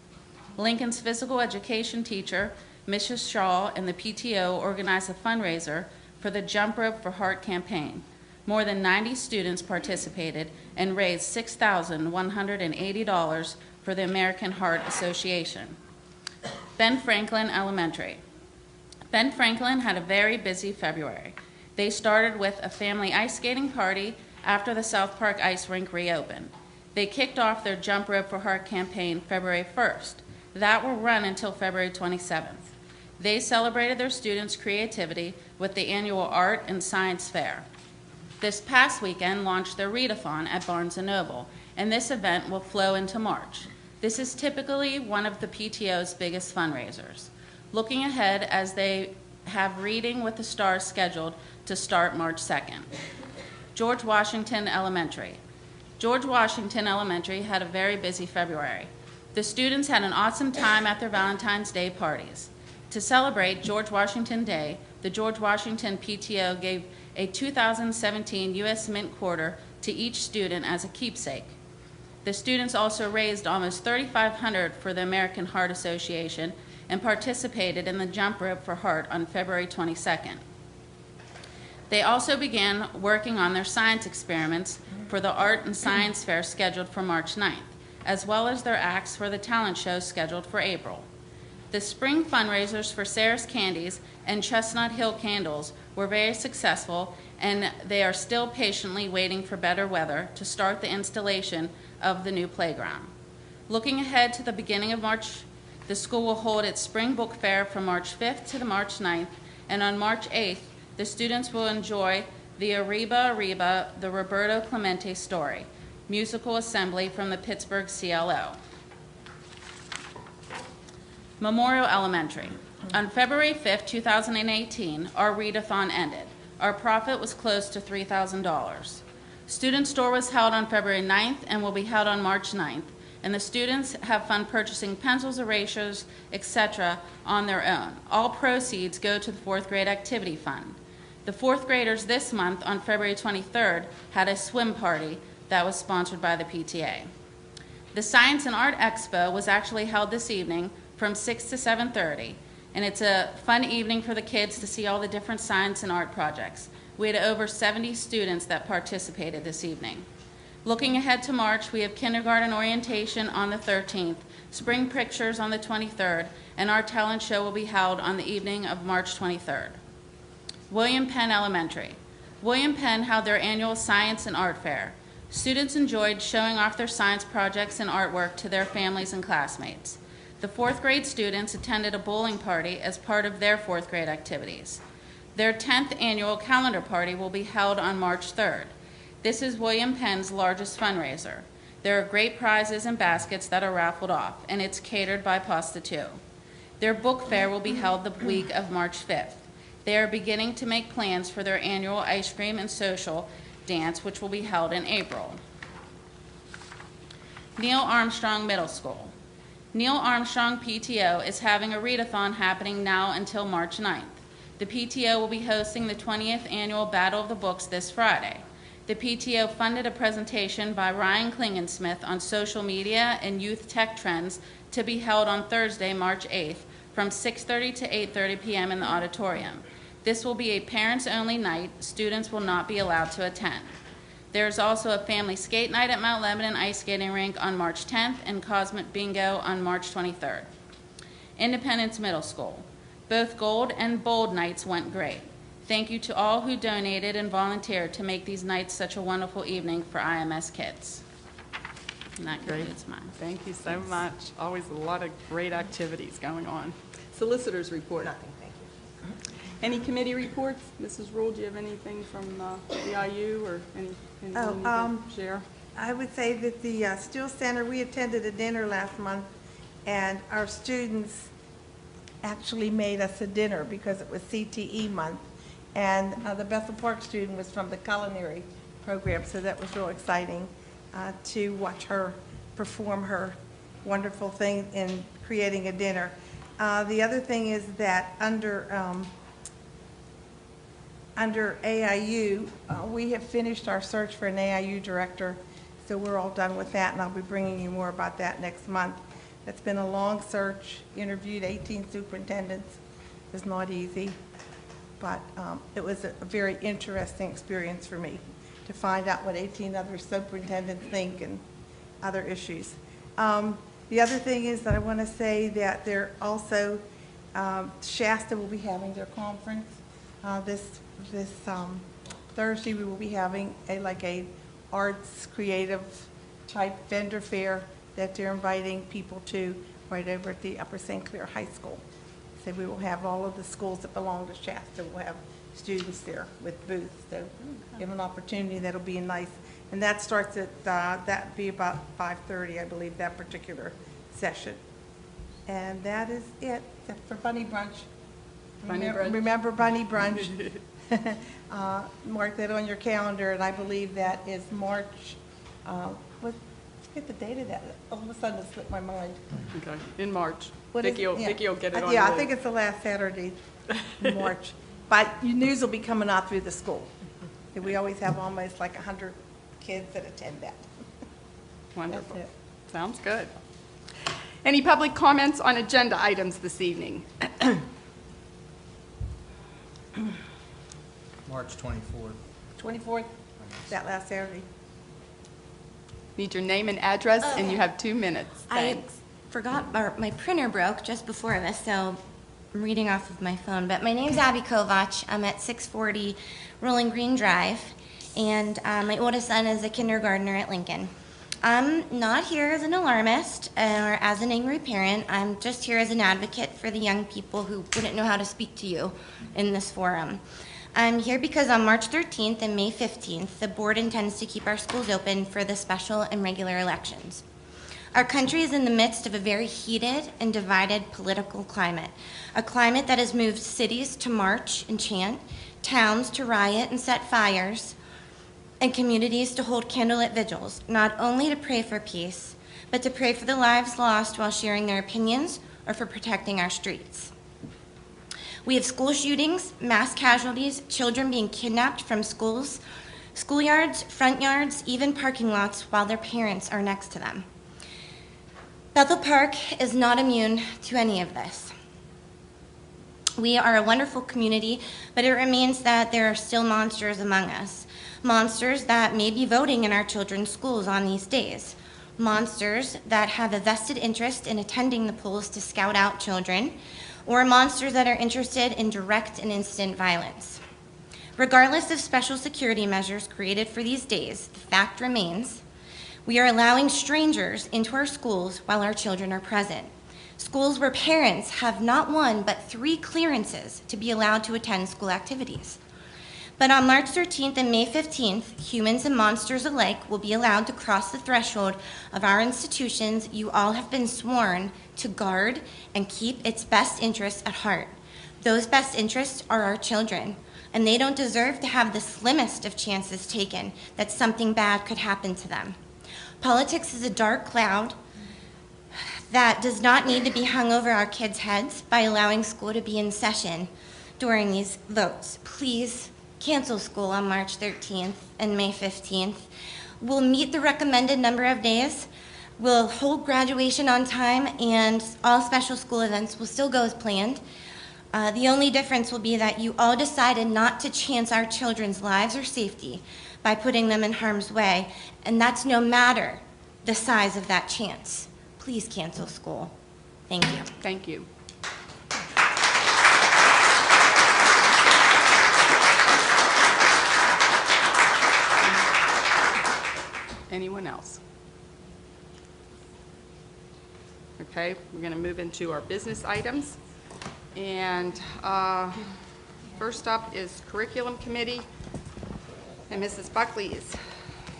Lincoln's physical education teacher, Mrs. Shaw, and the PTO organized a fundraiser for the Jump Rope for Heart campaign. More than 90 students participated and raised $6,180 for the American Heart Association. Ben Franklin Elementary. Ben Franklin had a very busy February. They started with a family ice skating party after the South Park ice rink reopened. They kicked off their Jump Rope for Heart campaign February 1st. That will run until February 27th. They celebrated their students' creativity with the annual art and science fair. This past weekend launched their readathon at Barnes & Noble, and this event will flow into March. This is typically one of the PTO's biggest fundraisers. Looking ahead, as they have Reading with the Stars scheduled to start March 2nd. George Washington Elementary. George Washington Elementary had a very busy February. The students had an awesome time at their Valentine's Day parties. To celebrate George Washington Day, the George Washington PTO gave a 2017 U.S. Mint quarter to each student as a keepsake. The students also raised almost $3,500 for the American Heart Association and participated in the Jump Rope for Heart on February 22nd. They also began working on their science experiments for the Art and Science Fair scheduled for March 9th, as well as their acts for the talent show scheduled for April. The spring fundraisers for Sarah's Candies and Chestnut Hill Candles were very successful, and they are still patiently waiting for better weather to start the installation of the new playground. Looking ahead to the beginning of March, the school will hold its spring book fair from March 5th to the March 9th, and on March 8th, the students will enjoy the Arriba Arriba, the Roberto Clemente story, musical assembly from the Pittsburgh CLO. Memorial Elementary. On February 5th, 2018, our readathon ended. Our profit was close to $3,000. Student store was held on February 9th and will be held on March 9th, and the students have fun purchasing pencils, erasers, etc. on their own. All proceeds go to the 4th grade activity fund. The 4th graders this month on February 23rd had a swim party that was sponsored by the PTA. The Science and Art Expo was actually held this evening from 6 to 7:30, and it's a fun evening for the kids to see all the different science and art projects. We had over 70 students that participated this evening. Looking ahead to March, we have kindergarten orientation on the 13th, spring pictures on the 23rd, and our talent show will be held on the evening of March 23rd. William Penn Elementary. William Penn held their annual science and art fair. Students enjoyed showing off their science projects and artwork to their families and classmates. The 4th grade students attended a bowling party as part of their 4th grade activities. Their 10th annual calendar party will be held on March 3rd. This is William Penn's largest fundraiser. There are great prizes and baskets that are raffled off, and it's catered by Pasta 2. Their book fair will be held the week of March 5th. They are beginning to make plans for their annual ice cream and social dance, which will be held in April. Neil Armstrong Middle School. Neil Armstrong PTO is having a readathon happening now until March 9th. The PTO will be hosting the 20th annual Battle of the Books this Friday. The PTO funded a presentation by Ryan Klingensmith on social media and youth tech trends to be held on Thursday, March 8th from 6:30 to 8:30 p.m. in the auditorium. This will be a parents-only night. Students will not be allowed to attend. There is also a family skate night at Mount Lebanon Ice Skating Rink on March 10th and Cosmic Bingo on March 23rd. Independence Middle School. Both gold and bold nights went great. Thank you to all who donated and volunteered to make these nights such a wonderful evening for IMS kids. And that concludes mine. Thank you so much. Always a lot of great activities going on. Solicitors report. Nothing, thank you. Any committee reports? Mrs. Rule, do you have anything from the IU or anything you can share? I would say that the Steele Center, we attended a dinner last month, and our students actually made us a dinner because it was CTE month. And the Bethel Park student was from the culinary program, so that was real exciting to watch her perform her wonderful thing in creating a dinner. The other thing is that under AIU, we have finished our search for an AIU director, so we're all done with that, and I'll be bringing you more about that next month. It's been a long search, interviewed 18 superintendents. It was not easy, but it was a very interesting experience for me to find out what 18 other superintendents think and other issues. The other thing is that I want to say that they're also, Shasta will be having their conference this Thursday. We will be having a arts creative type vendor fair that they're inviting people to right over at the Upper St. Clair High School. So we will have all of the schools that belong to Shasta. We'll have students there with booths. So give an opportunity. That'll be nice. And that starts at, that'd be about 5:30, I believe, that particular session. And that is it, except for Bunny Brunch. Remember Bunny Brunch. Mark that on your calendar, and I believe that is March, let's get the date of that. All of a sudden it slipped my mind. Okay, in March. What is Vicki will get it on Yeah, the I think it's the last Saturday in March. But your news will be coming out through the school. And we always have almost like 100 kids that attend that. Wonderful. That's it. Sounds good. Any public comments on agenda items this evening? March 24th. 24th, that last Saturday. Need your name and address, and you have 2 minutes. I Thanks. forgot, my printer broke just before this, so I'm reading off of my phone. But my name's Abby Kovach. I'm at 640 Rolling Green Drive, and my oldest son is a kindergartner at Lincoln. I'm not here as an alarmist or as an angry parent. I'm just here as an advocate for the young people who wouldn't know how to speak to you in this forum. I'm here because on March 13th and May 15th, the board intends to keep our schools open for the special and regular elections. Our country is in the midst of a very heated and divided political climate, a climate that has moved cities to march and chant, towns to riot and set fires, and communities to hold candlelit vigils, not only to pray for peace, but to pray for the lives lost while sharing their opinions or for protecting our streets. We have school shootings, mass casualties, children being kidnapped from schools, schoolyards, front yards, even parking lots while their parents are next to them. Bethel Park is not immune to any of this. We are a wonderful community, but it remains that there are still monsters among us. Monsters that may be voting in our children's schools on these days. Monsters that have a vested interest in attending the polls to scout out children, or monsters that are interested in direct and instant violence. Regardless of special security measures created for these days, the fact remains we are allowing strangers into our schools while our children are present. Schools where parents have not 1 but 3 clearances to be allowed to attend school activities. But on March 13th and May 15th, humans and monsters alike will be allowed to cross the threshold of our institutions you all have been sworn to guard and keep its best interests at heart. Those best interests are our children, and they don't deserve to have the slimmest of chances taken that something bad could happen to them. Politics is a dark cloud that does not need to be hung over our kids' heads by allowing school to be in session during these votes. Please cancel school on March 13th and May 15th. We'll meet the recommended number of days. We'll hold graduation on time, and all special school events will still go as planned. The only difference will be that you all decided not to chance our children's lives or safety by putting them in harm's way, and that's no matter the size of that chance. Please cancel school. Thank you. Thank you. Anyone else? Okay, we're going to move into our business items. And First up is Curriculum Committee, and Mrs. Buckley is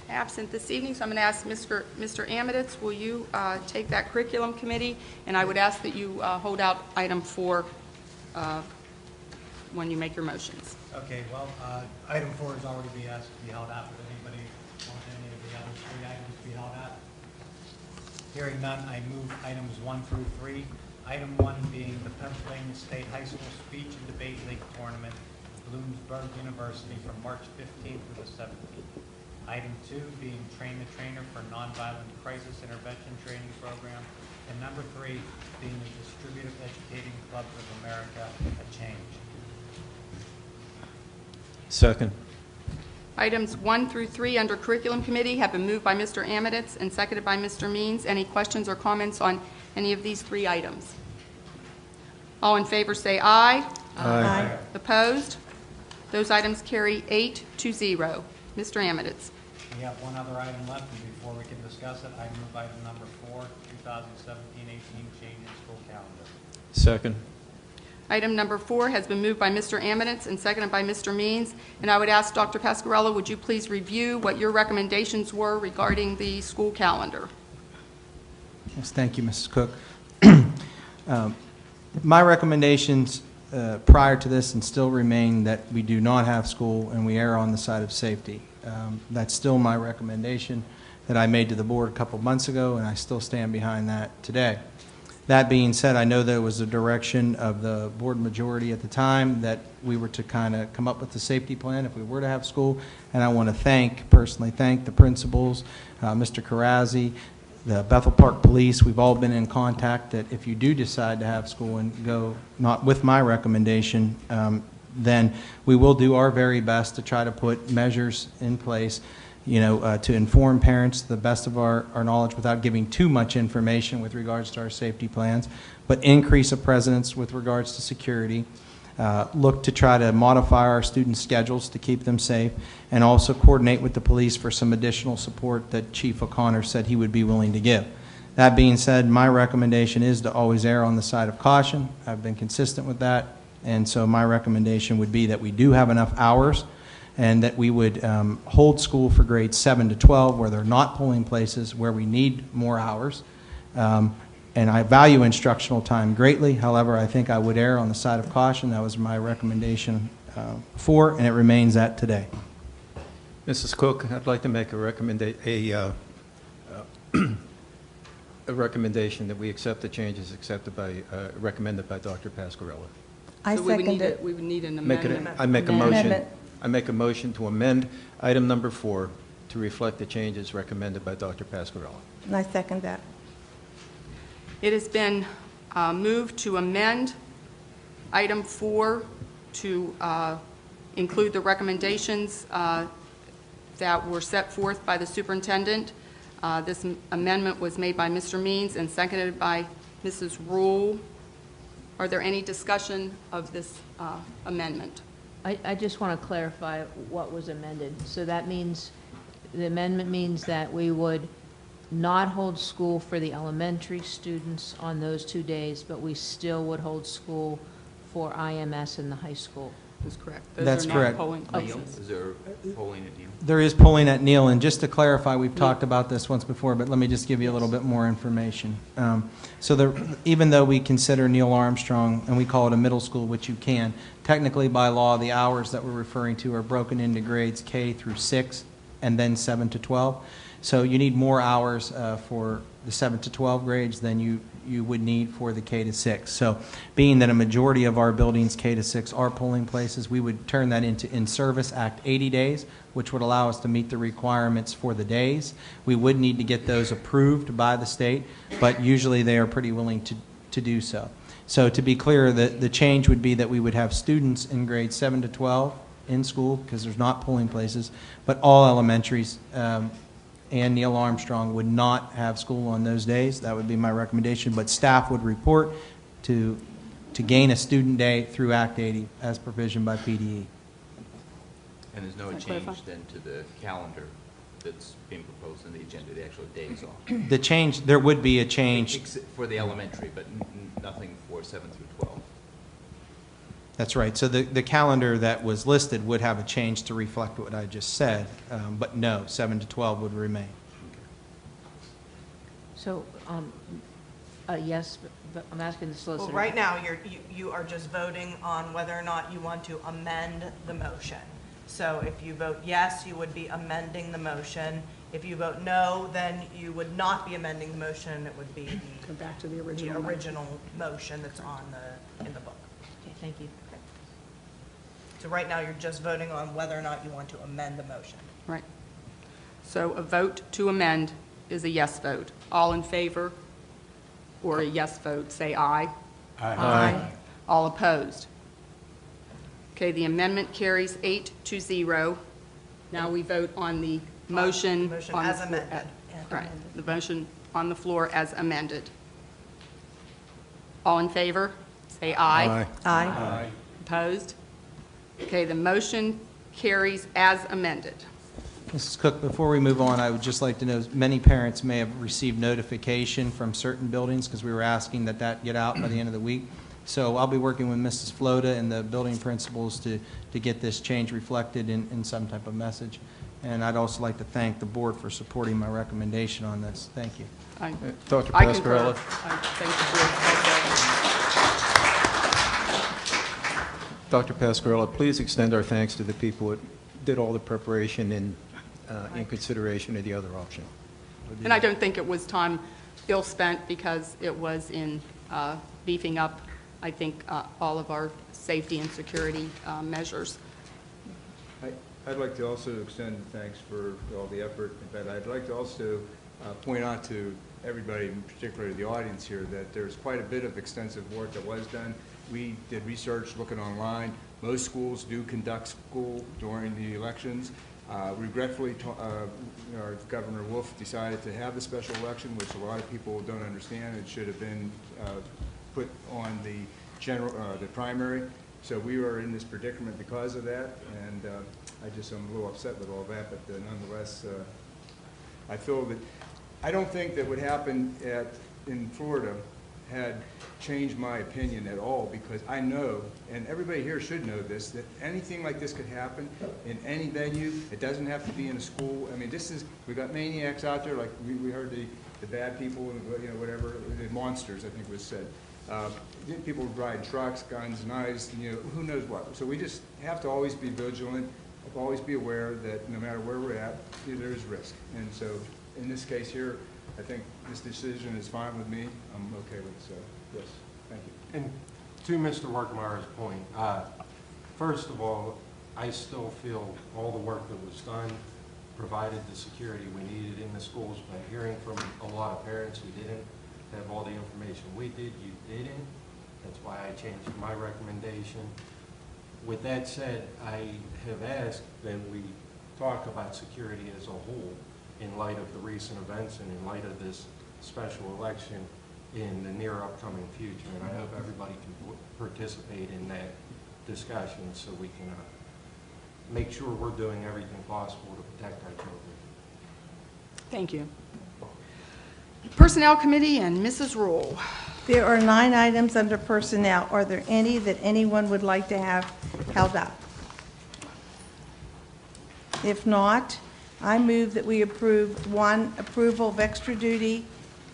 absent this evening, so I'm going to ask Mr. Amiditz, will you take that Curriculum Committee? And I would ask that you hold out item 4 when you make your motions. Okay, well, item 4 has already been asked to be held out. Would anybody want any of the other 3 items to be held out? Hearing none, I move items 1 through 3. Item 1 being the Pennsylvania State High School Speech and Debate League Tournament at Bloomsburg University from March 15th through the 17th. Item 2 being Train the Trainer for Nonviolent Crisis Intervention Training Program. And number 3 being the Distributive Educating Clubs of America, a change. Second. Items 1 through 3 under Curriculum Committee have been moved by Mr. Amiditz and seconded by Mr. Means. Any questions or comments on any of these 3 items? All in favor say aye. Aye. Opposed? Those items carry 8-0. Mr. Amiditz. We have one other item left, and before we can discuss it, I move item number 4, 2017-18, change in school calendar. Second. Item number 4 has been moved by Mr. Amiditz and seconded by Mr. Means. And I would ask Dr. Pasquarello, would you please review what your recommendations were regarding the school calendar? Yes, thank you, Mrs. Cook. My recommendations prior to this and still remain that we do not have school and we err on the side of safety. That's still my recommendation that I made to the board a couple months ago, and I still stand behind that today. That being said, I know there was a direction of the board majority at the time that we were to kind of come up with the safety plan if we were to have school, and I want to personally thank the principals, Mr. Karazzi, the Bethel Park Police. We've all been in contact that if you do decide to have school and go not with my recommendation, then we will do our very best to try to put measures in place, to inform parents to the best of our knowledge without giving too much information with regards to our safety plans, but increase a presence with regards to security, look to try to modify our student schedules to keep them safe, and also coordinate with the police for some additional support that Chief O'Connor said he would be willing to give. That being said, my recommendation is to always err on the side of caution. I've been consistent with that, and so my recommendation would be that we do have enough hours and that we would hold school for grades 7 to 12 where they're not polling places, where we need more hours. And I value instructional time greatly. However, I think I would err on the side of caution. That was my recommendation before, and it remains that today. Mrs. Cook, I'd like to make a recommendation that we accept the changes recommended by Dr. Pasquarello. I So we would second need it. We would need an amendment. I make a Amendment. motion to amend item number 4 to reflect the changes recommended by Dr. Pasquarello. And I second that. It has been moved to amend item 4 to include the recommendations that were set forth by the superintendent. This amendment was made by Mr. Means and seconded by Mrs. Rule. Are there any discussion of this amendment? I just want to clarify what was amended. So that means, the amendment means that we would not hold school for the elementary students on those 2 days, but we still would hold school for IMS in the high school. That's correct. That's Those are correct. not polling places. Is there polling at Neal? There is polling at Neal, and just to clarify, we've talked about this once before, but let me just give you a little bit more information. Even though we consider Neal Armstrong, and we call it a middle school, which you can, technically by law, the hours that we're referring to are broken into grades K through 6 and then 7 to 12. So you need more hours for the 7 to 12 grades than you would need for the K to 6. So being that a majority of our buildings K to 6 are polling places, we would turn that into in-service Act 80 days, which would allow us to meet the requirements for the days. We would need to get those approved by the state, but usually they are pretty willing to do so. So to be clear, the change would be that we would have students in grades 7 to 12 in school, because there's not polling places, but all elementaries and Neal Armstrong would not have school on those days. That would be my recommendation, but staff would report to gain a student day through Act 80 as provisioned by PDE. And there's no change then to the calendar that's being proposed in the agenda, the actual days off? The change, there would be a change. For the elementary, but nothing for 7 through 12? That's right. So the calendar that was listed would have a change to reflect what I just said, but no, 7 to 12 would remain. So, yes, but I'm asking the solicitor. Well, right now, you are just voting on whether or not you want to amend the motion. So if you vote yes, you would be amending the motion. If you vote no, then you would not be amending the motion, it would be Go back to the original. original motion that's in the book. Okay, thank you. So right now, you're just voting on whether or not you want to amend the motion. Right. So a vote to amend is a yes vote. All in favor or a yes vote, say aye. Aye. All opposed? Okay, the amendment carries 8-0. Now we vote on the motion. Motion on the as floor- amended. Right, the motion on the floor as amended. All in favor, say aye. Aye. Opposed? Okay, the motion carries as amended. Mrs. Cook, before we move on, I would just like to know, many parents may have received notification from certain buildings because we were asking that get out by the end of the week. So I'll be working with Mrs. Floda and the building principals to get this change reflected in some type of message. And I'd also like to thank the board for supporting my recommendation on this. Thank you. Dr. I concur. Pascarella? I thank the board also. Dr. Pascarella, please extend our thanks to the people that did all the preparation in consideration of the other option. And I don't think it was time ill spent because it was in beefing up, I think, all of our safety and security measures. I'd like to also extend thanks for all the effort, but I'd like to also point out to everybody, particularly the audience here, that there's quite a bit of extensive work that was done. We did research looking online. Most schools do conduct school during the elections. Regretfully, our Governor Wolf decided to have the special election, which a lot of people don't understand. It should have been put on the primary. So we were in this predicament because of that, and I'm a little upset with all that, but nonetheless, I feel that, I don't think that what happened in Florida had changed my opinion at all, because I know, and everybody here should know this, that anything like this could happen in any venue. It doesn't have to be in a school. I mean, we got maniacs out there, like we heard the bad people, whatever, the monsters, I think was said. People riding trucks, guns, knives, who knows what. So we just have to always be vigilant, always be aware that no matter where we're at, there is risk. And so in this case here, I think this decision is fine with me. I'm okay with it, so yes, thank you. And to Mr. Workmeyer's point, first of all, I still feel all the work that was done provided the security we needed in the schools, but hearing from a lot of parents who didn't have all the information we did, you didn't. That's why I changed my recommendation. With that said, I have asked that we talk about security as a whole in light of the recent events and in light of this special election in the near upcoming future. And I hope everybody can participate in that discussion so we can make sure we're doing everything possible to protect our children. Thank you. Personnel Committee and Mrs. Rule. There are 9 items under personnel. Are there any that anyone would like to have held up? If not, I move that we approve 1, approval of extra duty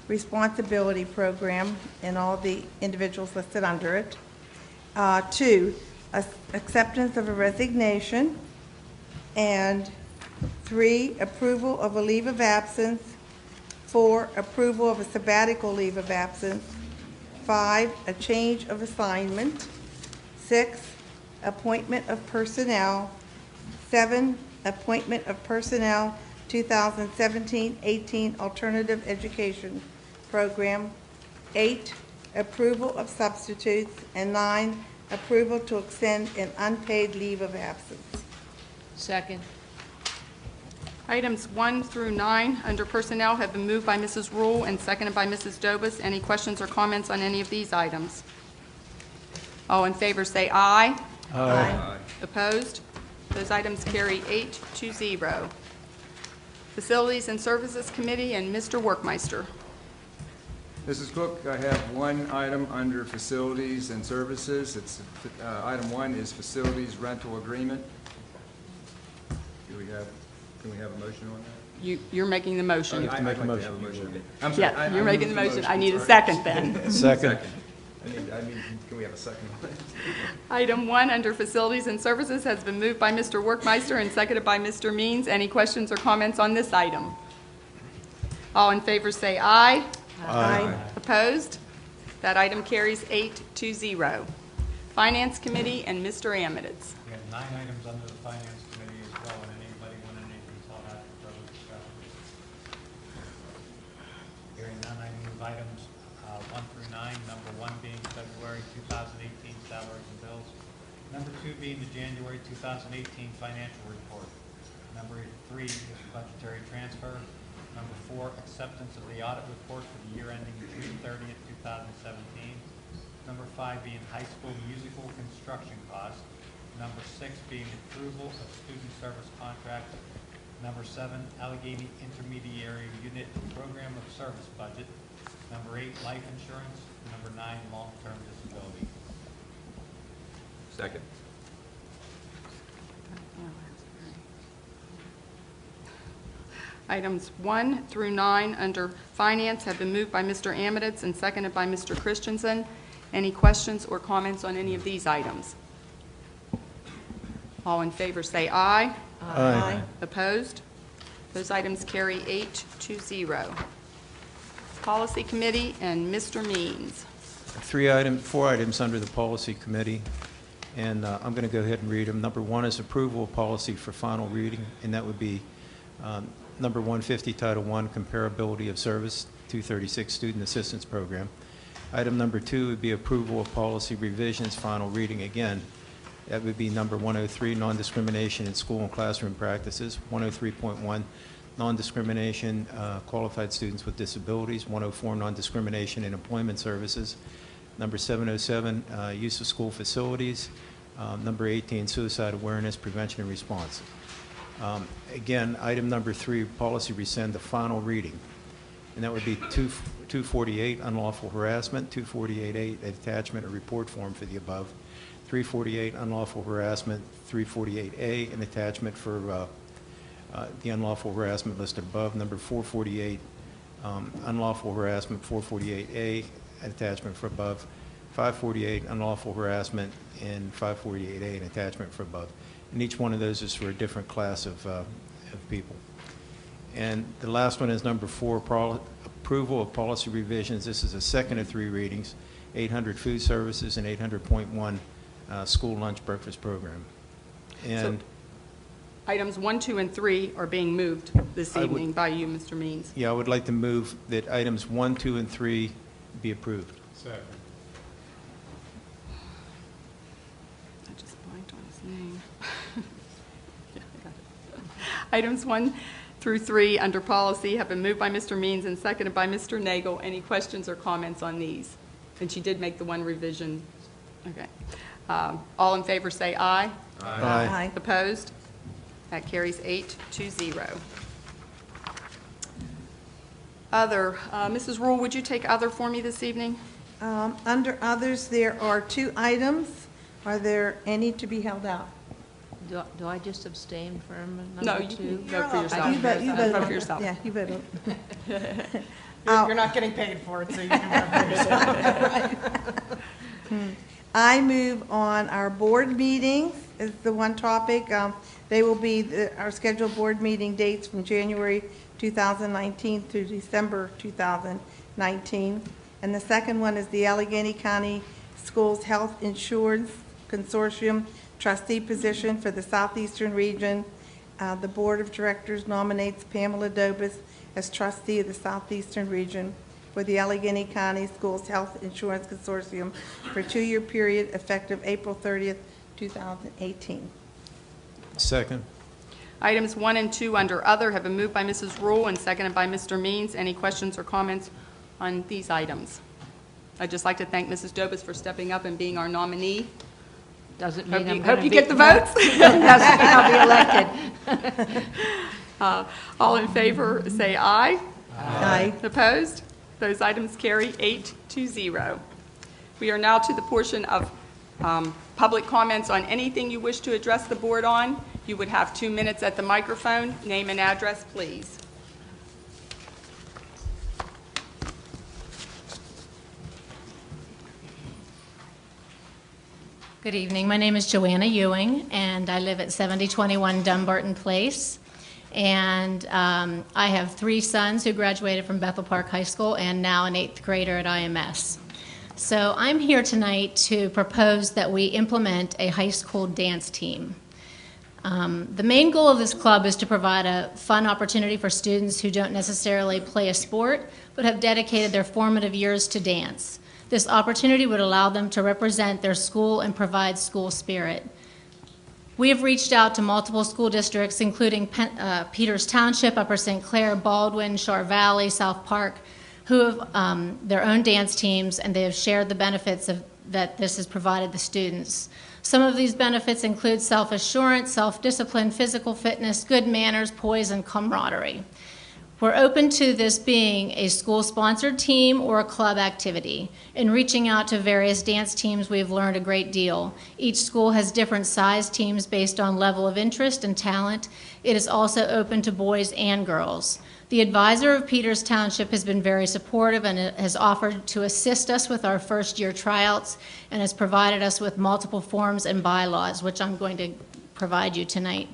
responsibility program and all the individuals listed under it. 2, acceptance of a resignation. And 3, approval of a leave of absence. 4, approval of a sabbatical leave of absence. 5, a change of assignment. 6, appointment of personnel. 7, appointment of personnel 2017-18 alternative education program. 8, approval of substitutes. And 9, approval to extend an unpaid leave of absence. Second. Items 1 through 9 under Personnel have been moved by Mrs. Rule and seconded by Mrs. Dobus. Any questions or comments on any of these items? All in favor say aye. Aye. Opposed? Those items carry 8-0. Facilities and Services Committee and Mr. Workmeister. Mrs. Cook, I have one item under facilities and services. It's, item 1 is facilities rental agreement. Can we have a motion on that? You're making the motion. I'd like to have a motion. I'm sorry, Yeah, you're making the motion. I need a sorry. second then. Second. Can we have a second on it? Item 1 under Facilities and Services has been moved by Mr. Workmeister and seconded by Mr. Means. Any questions or comments on this item? All in favor say aye. Aye. Opposed? That item carries 8-0. Finance Committee and Mr. Amidits. We have 9 items under the Finance Committee as well, and anybody want anything held out for further discussion? Hearing none, I move items 1 through 9, number 1 being February 2018 salaries and bills, number 2 being the January 2018 financial report, number 3 is budgetary transfer, number 4, acceptance of the audit report for the year ending June 30th, 2017, number 5 being high school musical construction costs, number 6 being approval of student service contract, number 7, Allegheny Intermediary Unit Program of Service budget, number 8, life insurance, number 9, long-term disability. Second. Items 1 through 9 under Finance have been moved by Mr. Amidits and seconded by Mr. Christensen. Any questions or comments on any of these items? All in favor say aye. Aye. Opposed? Those items carry 8-0. Policy Committee and Mr. Means. 4 items under the Policy Committee, and I'm going to go ahead and read them. Number 1 is approval of policy for final reading, and that would be number 150, Title I, Comparability of Service, 236 Student Assistance Program. Item number 2 would be approval of policy revisions, final reading again. That would be number 103, Non-Discrimination in School and Classroom Practices, 103.1, Non-Discrimination, Qualified Students with Disabilities, 104, Non-Discrimination in Employment Services, number 707, Use of School Facilities, number 18, Suicide Awareness, Prevention and Response. Again, item number 3, policy rescind the final reading, and that would be 248, unlawful harassment, 248A, attachment or report form for the above, 348, unlawful harassment, 348A, an attachment for the unlawful harassment listed above, number 448, unlawful harassment, 448A, an attachment for above, 548, unlawful harassment, and 548A, an attachment for above. And each one of those is for a different class of people. And the last one is number 4, approval of policy revisions. This is a second of 3 readings, 800 food services and 800.1 school lunch breakfast program. And So, items 1, 2, and 3 are being moved this evening by you, Mr. Means. yeah, I would like to move that items 1, 2, and 3 be approved. Second. I just blanked on his name. Yeah, I got it. Items 1 through 3 under policy have been moved by Mr. Means and seconded by Mr. Nagel. Any questions or comments on these? And she did make the one revision. Okay. All in favor say aye. Aye. Opposed? That carries 8-0. Other, Mrs. Rule, would you take other for me this evening? Under others, there are 2 items. Are there any to be held out? Do I just abstain from No, number you 2? can vote for yourself. You vote Vote for yourself. Yeah, you vote. You're not getting paid for it, so you can vote for yourself. I move on our board meetings is the one topic. They will be our scheduled board meeting dates from January 2019 through December 2019. And the second one is the Allegheny County Schools Health Insurance Consortium trustee position for the Southeastern Region. The Board of Directors nominates Pamela Dobis as trustee of the Southeastern Region for the Allegheny County Schools Health Insurance Consortium for a 2-year period effective April 30th, 2018. Second. Items 1 and 2 under other have been moved by Mrs. Rule and seconded by Mr. Means. Any questions or comments on these items? I'd just like to thank Mrs. Dobis for stepping up and being our nominee. Doesn't mean I'm Hope gonna you be- get the votes. Doesn't mean I'll be elected. All in favor, say aye. Aye. Opposed? Those items carry 8-0. We are now to the portion of public comments on anything you wish to address the board on. You would have 2 minutes at the microphone. Name and address, please. Good evening. My name is Joanna Ewing, and I live at 7021 Dumbarton Place. And I have 3 sons who graduated from Bethel Park High School and now an 8th grader at IMS. So I'm here tonight to propose that we implement a high school dance team. The main goal of this club is to provide a fun opportunity for students who don't necessarily play a sport, but have dedicated their formative years to dance. This opportunity would allow them to represent their school and provide school spirit. We have reached out to multiple school districts, including Peters Township, Upper St. Clair, Baldwin, Shar Valley, South Park, who have their own dance teams, and they have shared the benefits that this has provided the students. Some of these benefits include self-assurance, self-discipline, physical fitness, good manners, poise, and camaraderie. We're open to this being a school-sponsored team or a club activity. In reaching out to various dance teams, we've learned a great deal. Each school has different size teams based on level of interest and talent. It is also open to boys and girls. The advisor of Peters Township has been very supportive and has offered to assist us with our first-year tryouts and has provided us with multiple forms and bylaws, which I'm going to provide you tonight.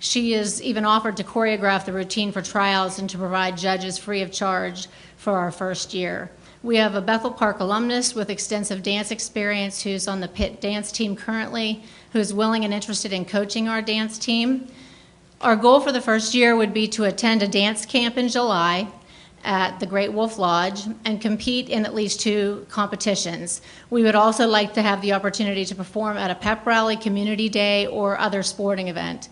She has even offered to choreograph the routine for tryouts and to provide judges free of charge for our first year. We have a Bethel Park alumnus with extensive dance experience who's on the Pitt dance team currently, who's willing and interested in coaching our dance team. Our goal for the first year would be to attend a dance camp in July at the Great Wolf Lodge and compete in at least 2 competitions. We would also like to have the opportunity to perform at a pep rally, community day, or other sporting event.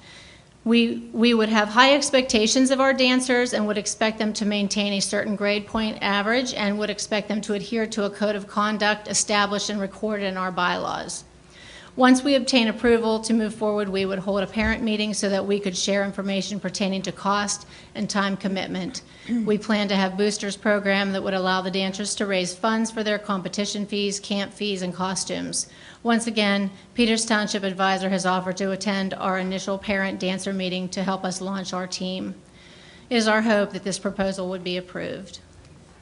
We would have high expectations of our dancers and would expect them to maintain a certain grade point average and would expect them to adhere to a code of conduct established and recorded in our bylaws. Once we obtain approval to move forward, we would hold a parent meeting so that we could share information pertaining to cost and time commitment. We plan to have boosters program that would allow the dancers to raise funds for their competition fees, camp fees, and costumes. Once again, Peters Township Advisor has offered to attend our initial parent-dancer meeting to help us launch our team. It is our hope that this proposal would be approved.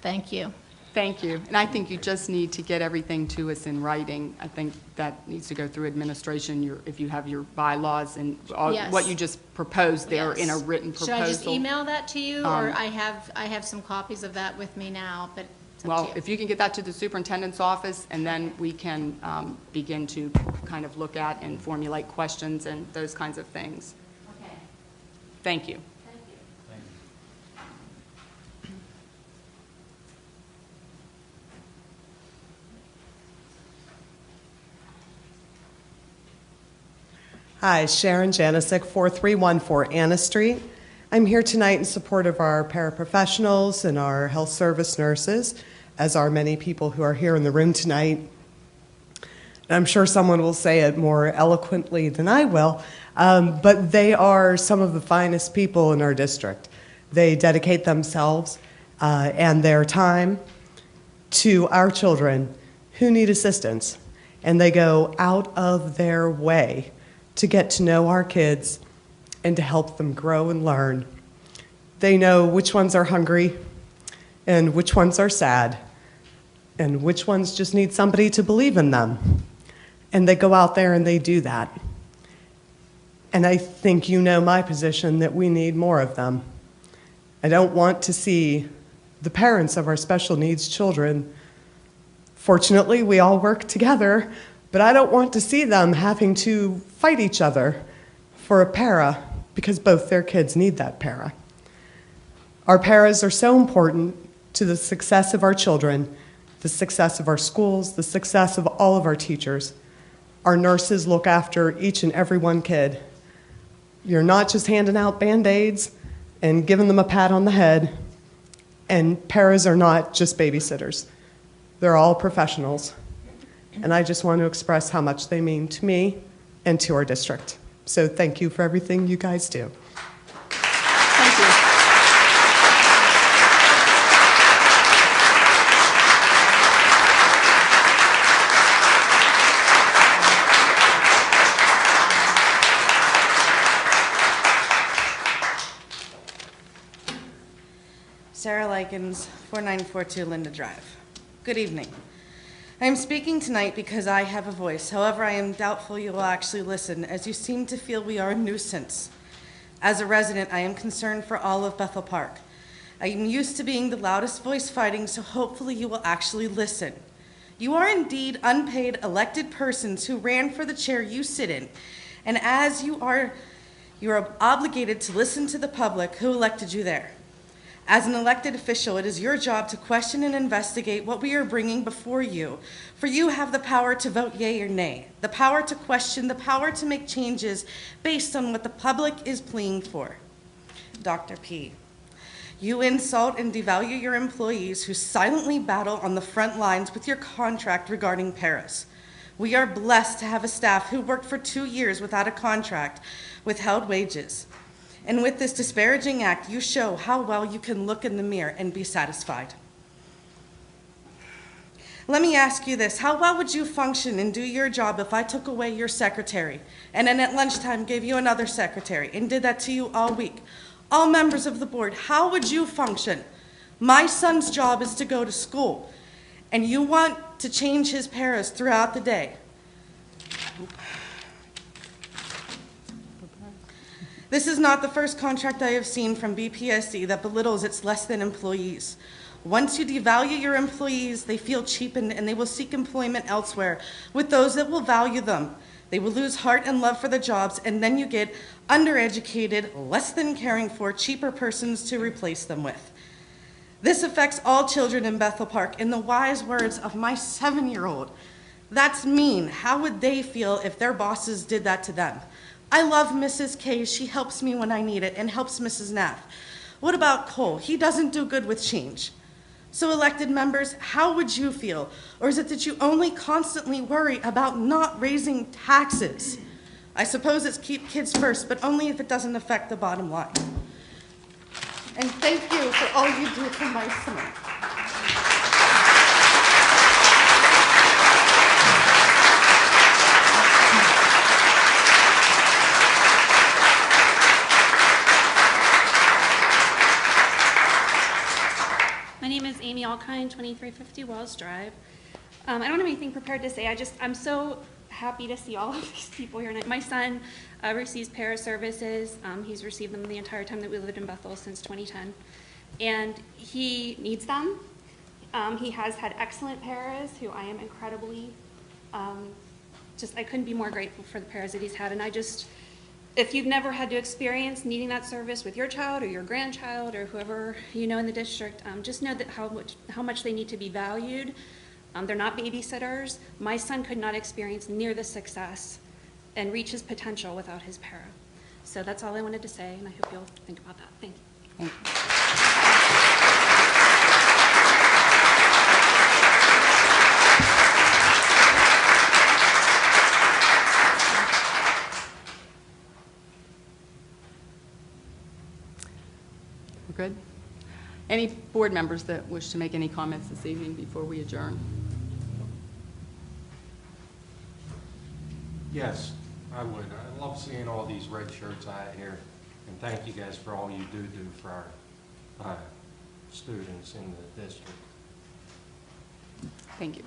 Thank you. Thank you. And I think you just need to get everything to us in writing. I think that needs to go through administration, if you have your bylaws and Yes. what you just proposed there in a written proposal. Should I just email that to you, or I have some copies of that with me now, but it's up Well, to you. if you can get that to the superintendent's office, and then we can begin to kind of look at and formulate questions and those kinds of things. Okay. Thank you. Hi, Sharon Janisic, 4314 Anna Street. I'm here tonight in support of our paraprofessionals and our health service nurses, as are many people who are here in the room tonight. And I'm sure someone will say it more eloquently than I will, but they are some of the finest people in our district. They dedicate themselves and their time to our children who need assistance, and they go out of their way to get to know our kids and to help them grow and learn. They know which ones are hungry and which ones are sad and which ones just need somebody to believe in them. And they go out there and they do that. And I think you know my position that we need more of them. I don't want to see the parents of our special needs children. Fortunately, we all work together, but I don't want to see them having to fight each other for a para because both their kids need that para. Our paras are so important to the success of our children, the success of our schools, the success of all of our teachers. Our nurses look after each and every one kid. You're not just handing out Band-Aids and giving them a pat on the head, and paras are not just babysitters. They're all professionals. And I just want to express how much they mean to me and to our district. So thank you for everything you guys do. Thank you. Likens, 4942 Linda Drive. Good evening. I am speaking tonight because I have a voice. However, I am doubtful you will actually listen, as you seem to feel we are a nuisance. As a resident, I am concerned for all of Bethel Park. I am used to being the loudest voice fighting, so hopefully you will actually listen. You are indeed unpaid elected persons who ran for the chair you sit in, and as you are obligated to listen to the public who elected you there. As an elected official, it is your job to question and investigate what we are bringing before you, for you have the power to vote yea or nay, the power to question, the power to make changes based on what the public is pleading for. Dr. P., you insult and devalue your employees who silently battle on the front lines with your contract regarding Paris. We are blessed to have a staff who worked for 2 years without a contract, withheld wages. And with this disparaging act, you show how well you can look in the mirror and be satisfied. Let me ask you this. How well would you function and do your job if I took away your secretary and then at lunchtime gave you another secretary and did that to you all week? All members of the board, how would you function? My son's job is to go to school, and you want to change his paras throughout the day. This is not the first contract I have seen from BPSC that belittles its less than employees. Once you devalue your employees, they feel cheapened and they will seek employment elsewhere with those that will value them. They will lose heart and love for the jobs, and then you get undereducated, less than caring for, cheaper persons to replace them with. This affects all children in Bethel Park. In the wise words of my 7-year-old, that's mean. How would they feel if their bosses did that to them? I love Mrs. K. She helps me when I need it and helps Mrs. Knapp. What about Cole? He doesn't do good with change. So elected members, how would you feel? Or is it that you only constantly worry about not raising taxes? I suppose it's keep kids first, but only if it doesn't affect the bottom line. And thank you for all you do for my son. My name is Amy Alkine, 2350 Wells Drive. I don't have anything prepared to say. I'm so happy to see all of these people here tonight. My son receives para services. He's received them the entire time that we lived in Bethel since 2010. And he needs them. He has had excellent paras who I am incredibly, I couldn't be more grateful for the paras that he's had. And if you've never had to experience needing that service with your child or your grandchild or whoever you know in the district, just know that how much they need to be valued. They're not babysitters. My son could not experience near the success and reach his potential without his para. So that's all I wanted to say, and I hope you'll think about that. Thank you. Good. Any board members that wish to make any comments this evening before we adjourn? Yes, I would. I love seeing all these red shirts out here, and thank you guys for all you do for our students in the district. Thank you.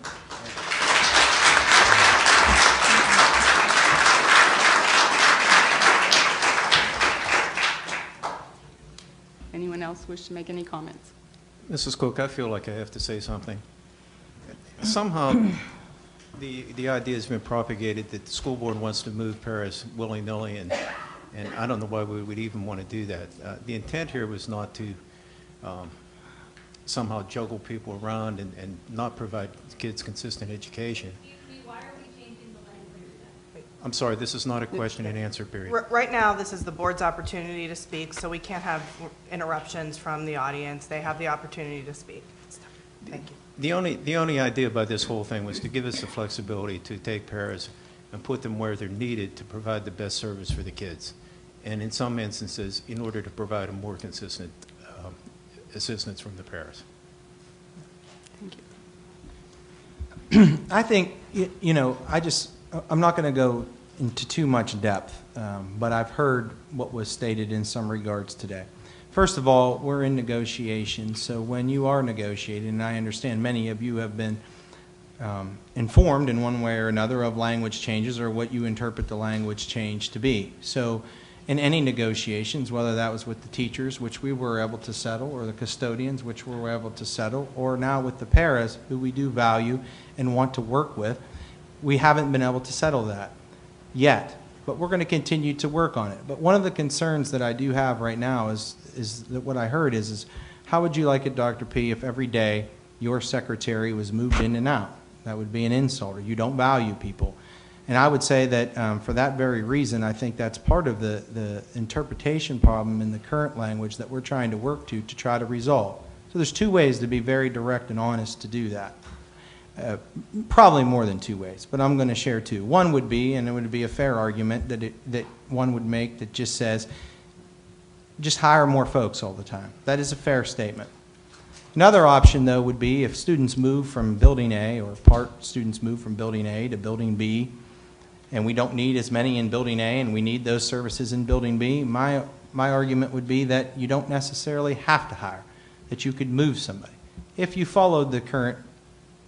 Anyone else wish to make any comments? Mrs. Cook, I feel like I have to say something. Somehow, the idea has been propagated that the school board wants to move paras willy-nilly, and I don't know why we would even want to do that. The intent here was not to somehow juggle people around and not provide kids consistent education. Why are we changing the language? I'm sorry, this is not a question and answer period. Right now, this is the board's opportunity to speak, so we can't have interruptions from the audience. They have the opportunity to speak. Thank you. The only idea by this whole thing was to give us the flexibility to take paras and put them where they're needed to provide the best service for the kids. And in some instances, in order to provide a more consistent assistance from the paras. Thank you. I think, I'm not going to go into too much depth, but I've heard what was stated in some regards today. First of all, we're in negotiations, so when you are negotiating, and I understand many of you have been informed in one way or another of language changes or what you interpret the language change to be. So in any negotiations, whether that was with the teachers, which we were able to settle, or the custodians, which we were able to settle, or now with the paras, who we do value and want to work with, we haven't been able to settle that yet. But we're going to continue to work on it. But one of the concerns that I do have right now is that what I heard is how would you like it, Dr. P, if every day your secretary was moved in and out? That would be an insult, or you don't value people. And I would say that for that very reason, I think that's part of the interpretation problem in the current language that we're trying to work to try to resolve. So there's two ways to be very direct and honest to do that. Probably more than two ways, but I'm going to share two. One would be, and it would be a fair argument that one would make that just says, just hire more folks all the time. That is a fair statement. Another option, though, would be if students move from building A, or part students move from building A to building B, and we don't need as many in building A and we need those services in building B, my argument would be that you don't necessarily have to hire, that you could move somebody. If you followed the current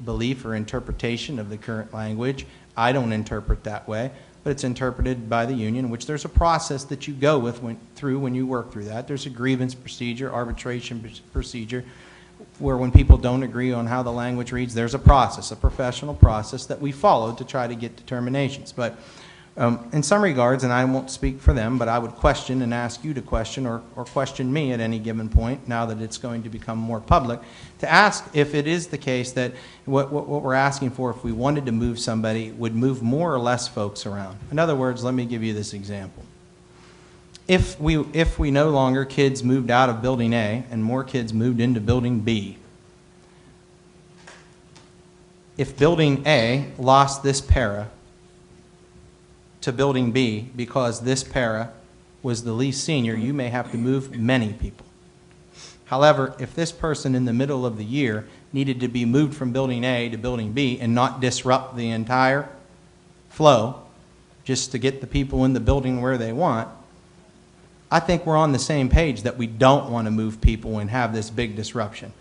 belief or interpretation of the current language, I don't interpret that way, but it's interpreted by the union, which there's a process that you go through when you work through that. There's a grievance procedure, arbitration procedure, where when people don't agree on how the language reads, there's a process, a professional process that we follow to try to get determinations. But in some regards, and I won't speak for them, but I would question and ask you to question or question me at any given point, now that it's going to become more public, to ask if it is the case that what we're asking for, if we wanted to move somebody, would move more or less folks around. In other words, let me give you this example. If we no longer kids moved out of building A and more kids moved into building B, if building A lost this para to building B because this para was the least senior, you may have to move many people. However, if this person in the middle of the year needed to be moved from building A to building B and not disrupt the entire flow just to get the people in the building where they want, I think we're on the same page that we don't want to move people and have this big disruption.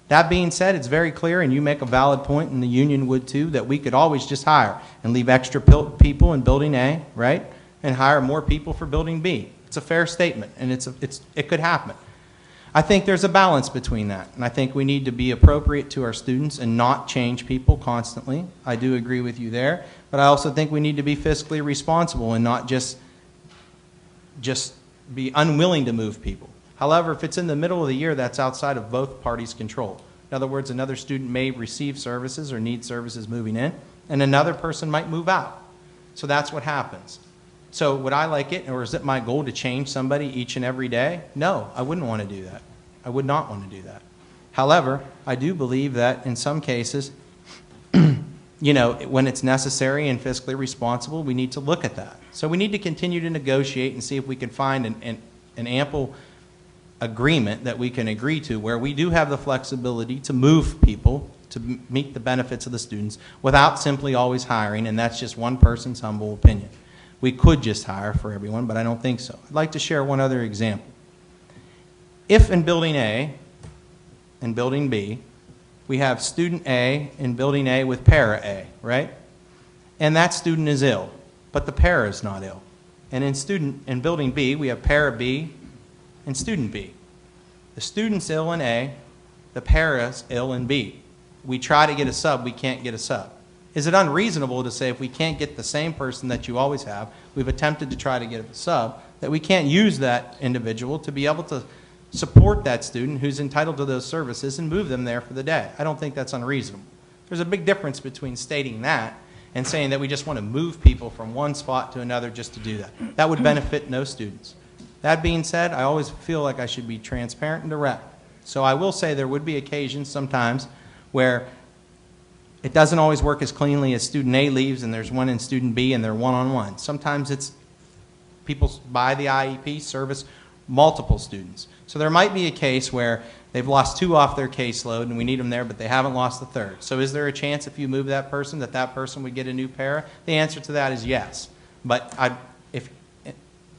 That being said, it's very clear, and you make a valid point, and the union would too, that we could always just hire and leave extra people in building A, right, and hire more people for building B. It's a fair statement, and it could happen. I think there's a balance between that, and I think we need to be appropriate to our students and not change people constantly. I do agree with you there, but I also think we need to be fiscally responsible and not just be unwilling to move people. However, if it's in the middle of the year, that's outside of both parties' control. In other words, another student may receive services or need services moving in, and another person might move out. So that's what happens. So would I like it, or is it my goal to change somebody each and every day? No, I wouldn't want to do that. I would not want to do that. However, I do believe that in some cases, you know, when it's necessary and fiscally responsible, we need to look at that. So we need to continue to negotiate and see if we can find an ample agreement that we can agree to where we do have the flexibility to move people to meet the benefits of the students without simply always hiring, and that's just one person's humble opinion. We could just hire for everyone, but I don't think so. I'd like to share one other example. If in building A and building B, we have student A in building A with para A, right? And that student is ill, but the para is not ill. And in building B, we have para B and student B. The student's ill in A, the para's ill in B. We try to get a sub, we can't get a sub. Is it unreasonable to say if we can't get the same person that you always have, we've attempted to try to get a sub, that we can't use that individual to be able to support that student who's entitled to those services and move them there for the day? I don't think that's unreasonable. There's a big difference between stating that and saying that we just want to move people from one spot to another just to do that. That would benefit no students. That being said, I always feel like I should be transparent and direct. So I will say there would be occasions sometimes where it doesn't always work as cleanly as student A leaves and there's one in student B and they're one-on-one. Sometimes it's people buy the IEP service multiple students. So there might be a case where they've lost 2 off their caseload and we need them there, but they haven't lost the 3rd. So is there a chance if you move that person that that person would get a new para? The answer to that is yes. But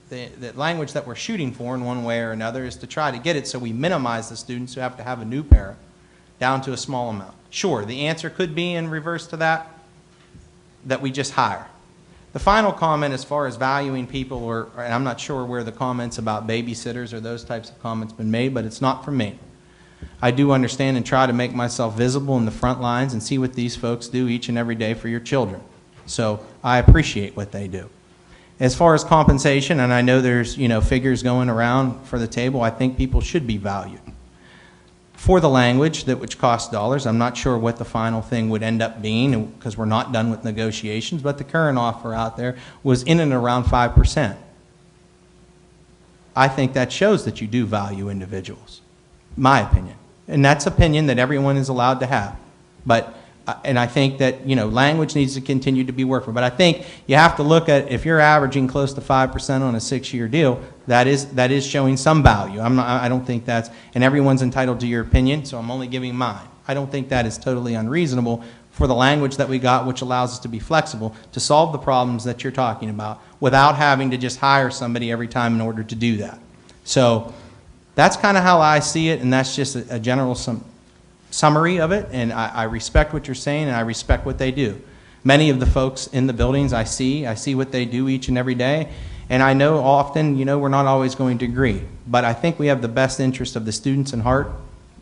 the language that we're shooting for in one way or another is to try to get it so we minimize the students who have to have a new para down to a small amount. Sure, the answer could be in reverse to that we just hire. The final comment as far as valuing people, and I'm not sure where the comments about babysitters or those types of comments been made, but it's not from me. I do understand and try to make myself visible in the front lines and see what these folks do each and every day for your children. So I appreciate what they do. As far as compensation, and I know there's figures going around for the table, I think people should be valued. For the language, which costs dollars, I'm not sure what the final thing would end up being because we're not done with negotiations, but the current offer out there was in and around 5%. I think that shows that you do value individuals, my opinion. And that's opinion that everyone is allowed to have. And I think that, language needs to continue to be worked for. But I think you have to look at, if you're averaging close to 5% on a 6-year deal, that is showing some value. I don't think that's, and everyone's entitled to your opinion, so I'm only giving mine. I don't think that is totally unreasonable for the language that we got, which allows us to be flexible to solve the problems that you're talking about without having to just hire somebody every time in order to do that. So that's kind of how I see it, and that's just a general summary of it, and I respect what you're saying, and I respect what they do. Many of the folks in the buildings I see what they do each and every day, and I know often, we're not always going to agree, but I think we have the best interest of the students in heart.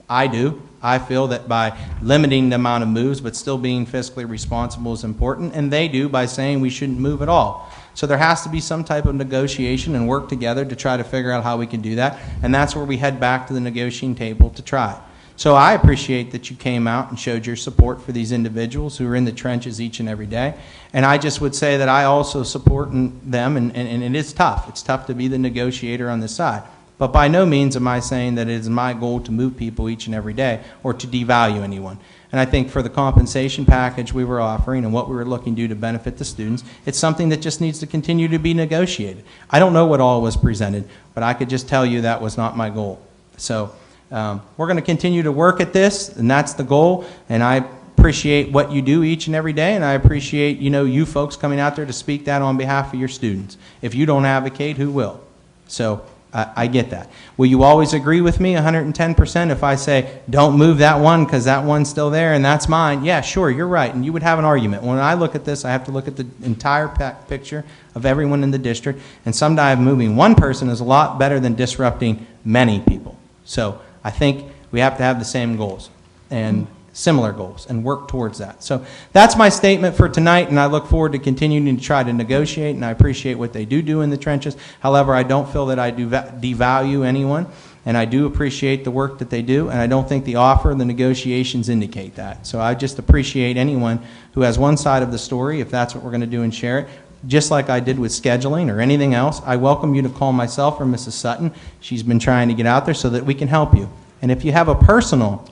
I do. I feel that by limiting the amount of moves but still being fiscally responsible is important, and they do by saying we shouldn't move at all. So there has to be some type of negotiation and work together to try to figure out how we can do that, and that's where we head back to the negotiating table to try. So I appreciate that you came out and showed your support for these individuals who are in the trenches each and every day. And I just would say that I also support them, and it is tough. It's tough to be the negotiator on this side. But by no means am I saying that it is my goal to move people each and every day or to devalue anyone. And I think for the compensation package we were offering and what we were looking to do to benefit the students, it's something that just needs to continue to be negotiated. I don't know what all was presented, but I could just tell you that was not my goal. So we're going to continue to work at this, and that's the goal. And I appreciate what you do each and every day, and I appreciate you folks coming out there to speak that on behalf of your students. If you don't advocate, who will? So I get that. Will you always agree with me 110% if I say don't move that one because that one's still there and that's mine? Yeah, sure, you're right, and you would have an argument. When I look at this, I have to look at the entire picture of everyone in the district, and sometimes moving one person is a lot better than disrupting many people. So I think we have to have the same goals and similar goals and work towards that. So that's my statement for tonight, and I look forward to continuing to try to negotiate, and I appreciate what they do in the trenches. However, I don't feel that I do devalue anyone, and I do appreciate the work that they do, and I don't think the offer and the negotiations indicate that. So I just appreciate anyone who has one side of the story, if that's what we're going to do, and share it. Just like I did with scheduling or anything else, I welcome you to call myself or Mrs. Sutton. She's been trying to get out there so that we can help you. And if you have a personal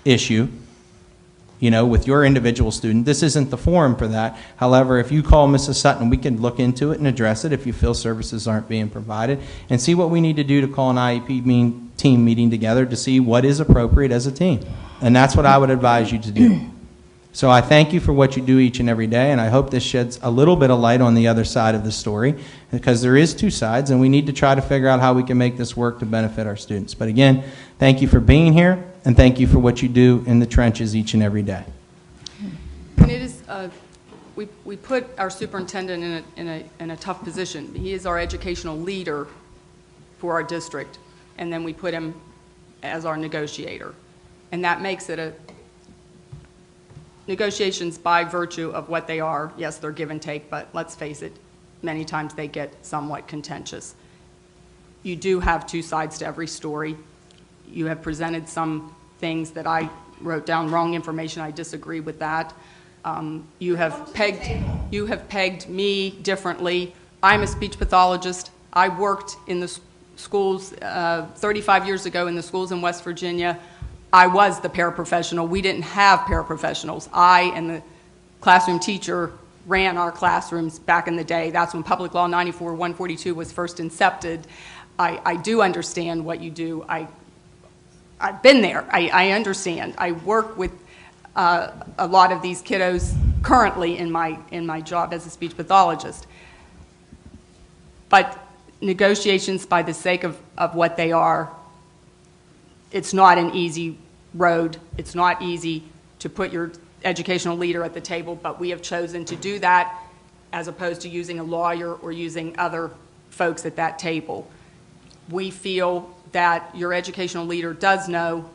issue, with your individual student, this isn't the forum for that. However, if you call Mrs. Sutton, we can look into it and address it if you feel services aren't being provided and see what we need to do to call an IEP team meeting together to see what is appropriate as a team. And that's what I would advise you to do. So I thank you for what you do each and every day, and I hope this sheds a little bit of light on the other side of the story, because there is two sides, and we need to try to figure out how we can make this work to benefit our students. But again, thank you for being here, and thank you for what you do in the trenches each and every day. And it is, we put our superintendent in a tough position. He is our educational leader for our district, and then we put him as our negotiator. And that makes it negotiations by virtue of what they are. Yes, they're give and take, but let's face it, many times they get somewhat contentious. You do have two sides to every story. You have presented some things that I wrote down wrong information. I disagree with that. You have pegged me differently. I'm a speech pathologist. I worked in the schools 35 years ago in the schools in West Virginia. I was the paraprofessional. We didn't have paraprofessionals. I and the classroom teacher ran our classrooms back in the day. That's when Public Law 94-142 was first incepted. I do understand what you do. I've been there. I understand. I work with a lot of these kiddos currently in my job as a speech pathologist. But negotiations, by the sake of what they are, it's not an easy road. It's not easy to put your educational leader at the table, but we have chosen to do that as opposed to using a lawyer or using other folks at that table. We feel that your educational leader does know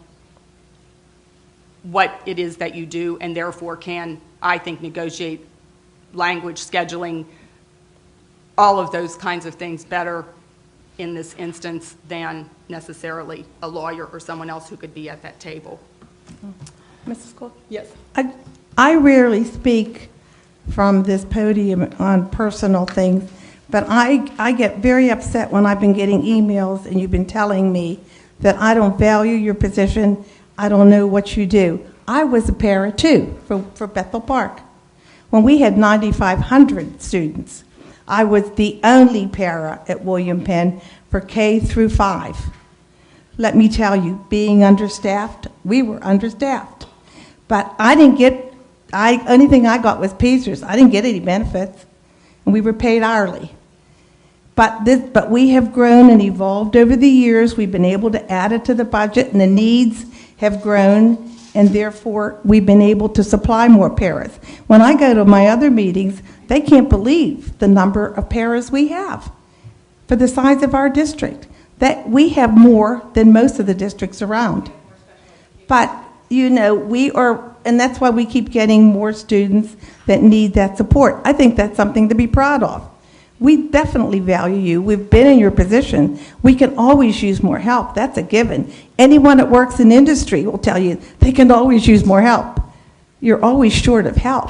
what it is that you do and therefore can, I think, negotiate language, scheduling, all of those kinds of things better in this instance than necessarily a lawyer or someone else who could be at that table. Mrs. Cole? Yes. I rarely speak from this podium on personal things, but I get very upset when I've been getting emails and you've been telling me that I don't value your position, I don't know what you do. I was a para too for Bethel Park. When we had 9,500 students, I was the only para at William Penn for K through 5. Let me tell you, being understaffed, we were understaffed. But I didn't get, only thing I got was Peasers. I didn't get any benefits, and we were paid hourly. But we have grown and evolved over the years. We've been able to add it to the budget, and the needs have grown, and therefore we've been able to supply more paras. When I go to my other meetings, they can't believe the number of paras we have for the size of our district. That we have more than most of the districts around. But, you know, we are, and that's why we keep getting more students that need that support. I think that's something to be proud of. We definitely value you. We've been in your position. We can always use more help. That's a given. Anyone that works in industry will tell you they can always use more help. You're always short of help,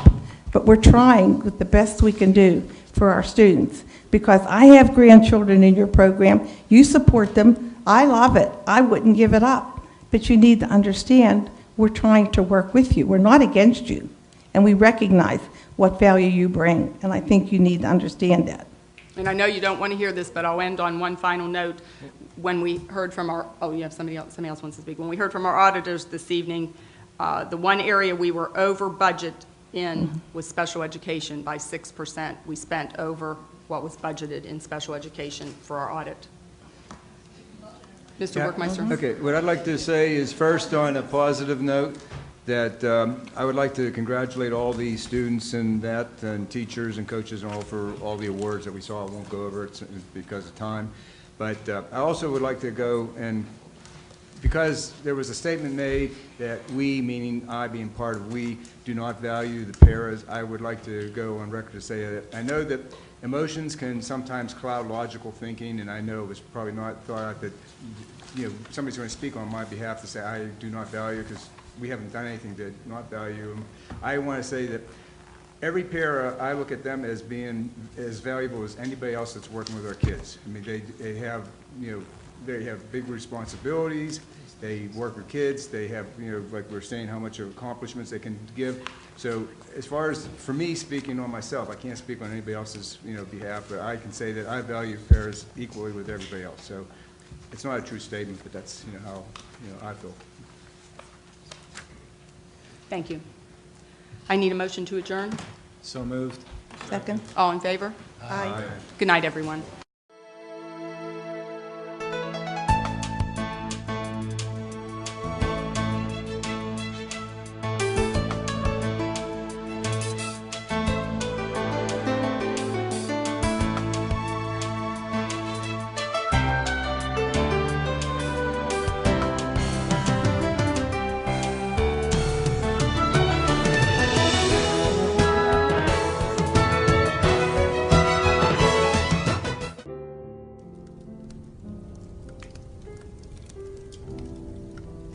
but we're trying with the best we can do for our students. Because I have grandchildren in your program, you support them, I love it, I wouldn't give it up. But you need to understand, we're trying to work with you, we're not against you. And we recognize what value you bring, and I think you need to understand that. And I know you don't want to hear this, but I'll end on one final note. When we heard from our, oh, you have somebody else wants to speak. When we heard from our auditors this evening, the one area we were over budget in was special education by 6%. We spent over what was budgeted in special education for our audit. Mr. Workmeister? Okay, what I'd like to say is first on a positive note that I would like to congratulate all the students and teachers and coaches and all for all the awards that we saw. I won't go over it because of time. But I also would like to go and, because there was a statement made that we, meaning I being part of we, do not value the paras, I would like to go on record to say that I know that emotions can sometimes cloud logical thinking, and I know it was probably not thought out that, you know, somebody's going to speak on my behalf to say I do not value, because we haven't done anything to not value them. I want to say that every para, I look at them as being as valuable as anybody else that's working with our kids. I mean, they have, you know, they have big responsibilities. They work with kids. They have, you know, like we're saying, how much accomplishments they can give. So as far as, for me, speaking on myself, I can't speak on anybody else's, you know, behalf, but I can say that I value paras equally with everybody else. So it's not a true statement, but that's, you know, how, you know, I feel. Thank you. I need a motion to adjourn. So moved. Second. All in favor? Aye. Good night, everyone.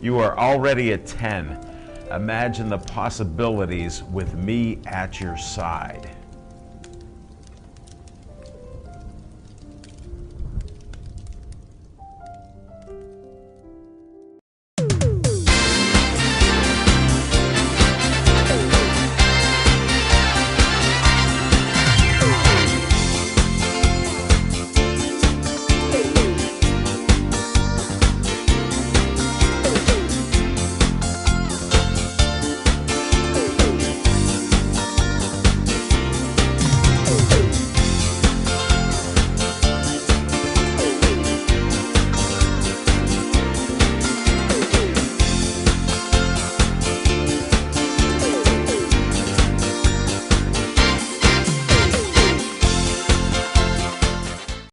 You are already at 10. Imagine the possibilities with me at your side.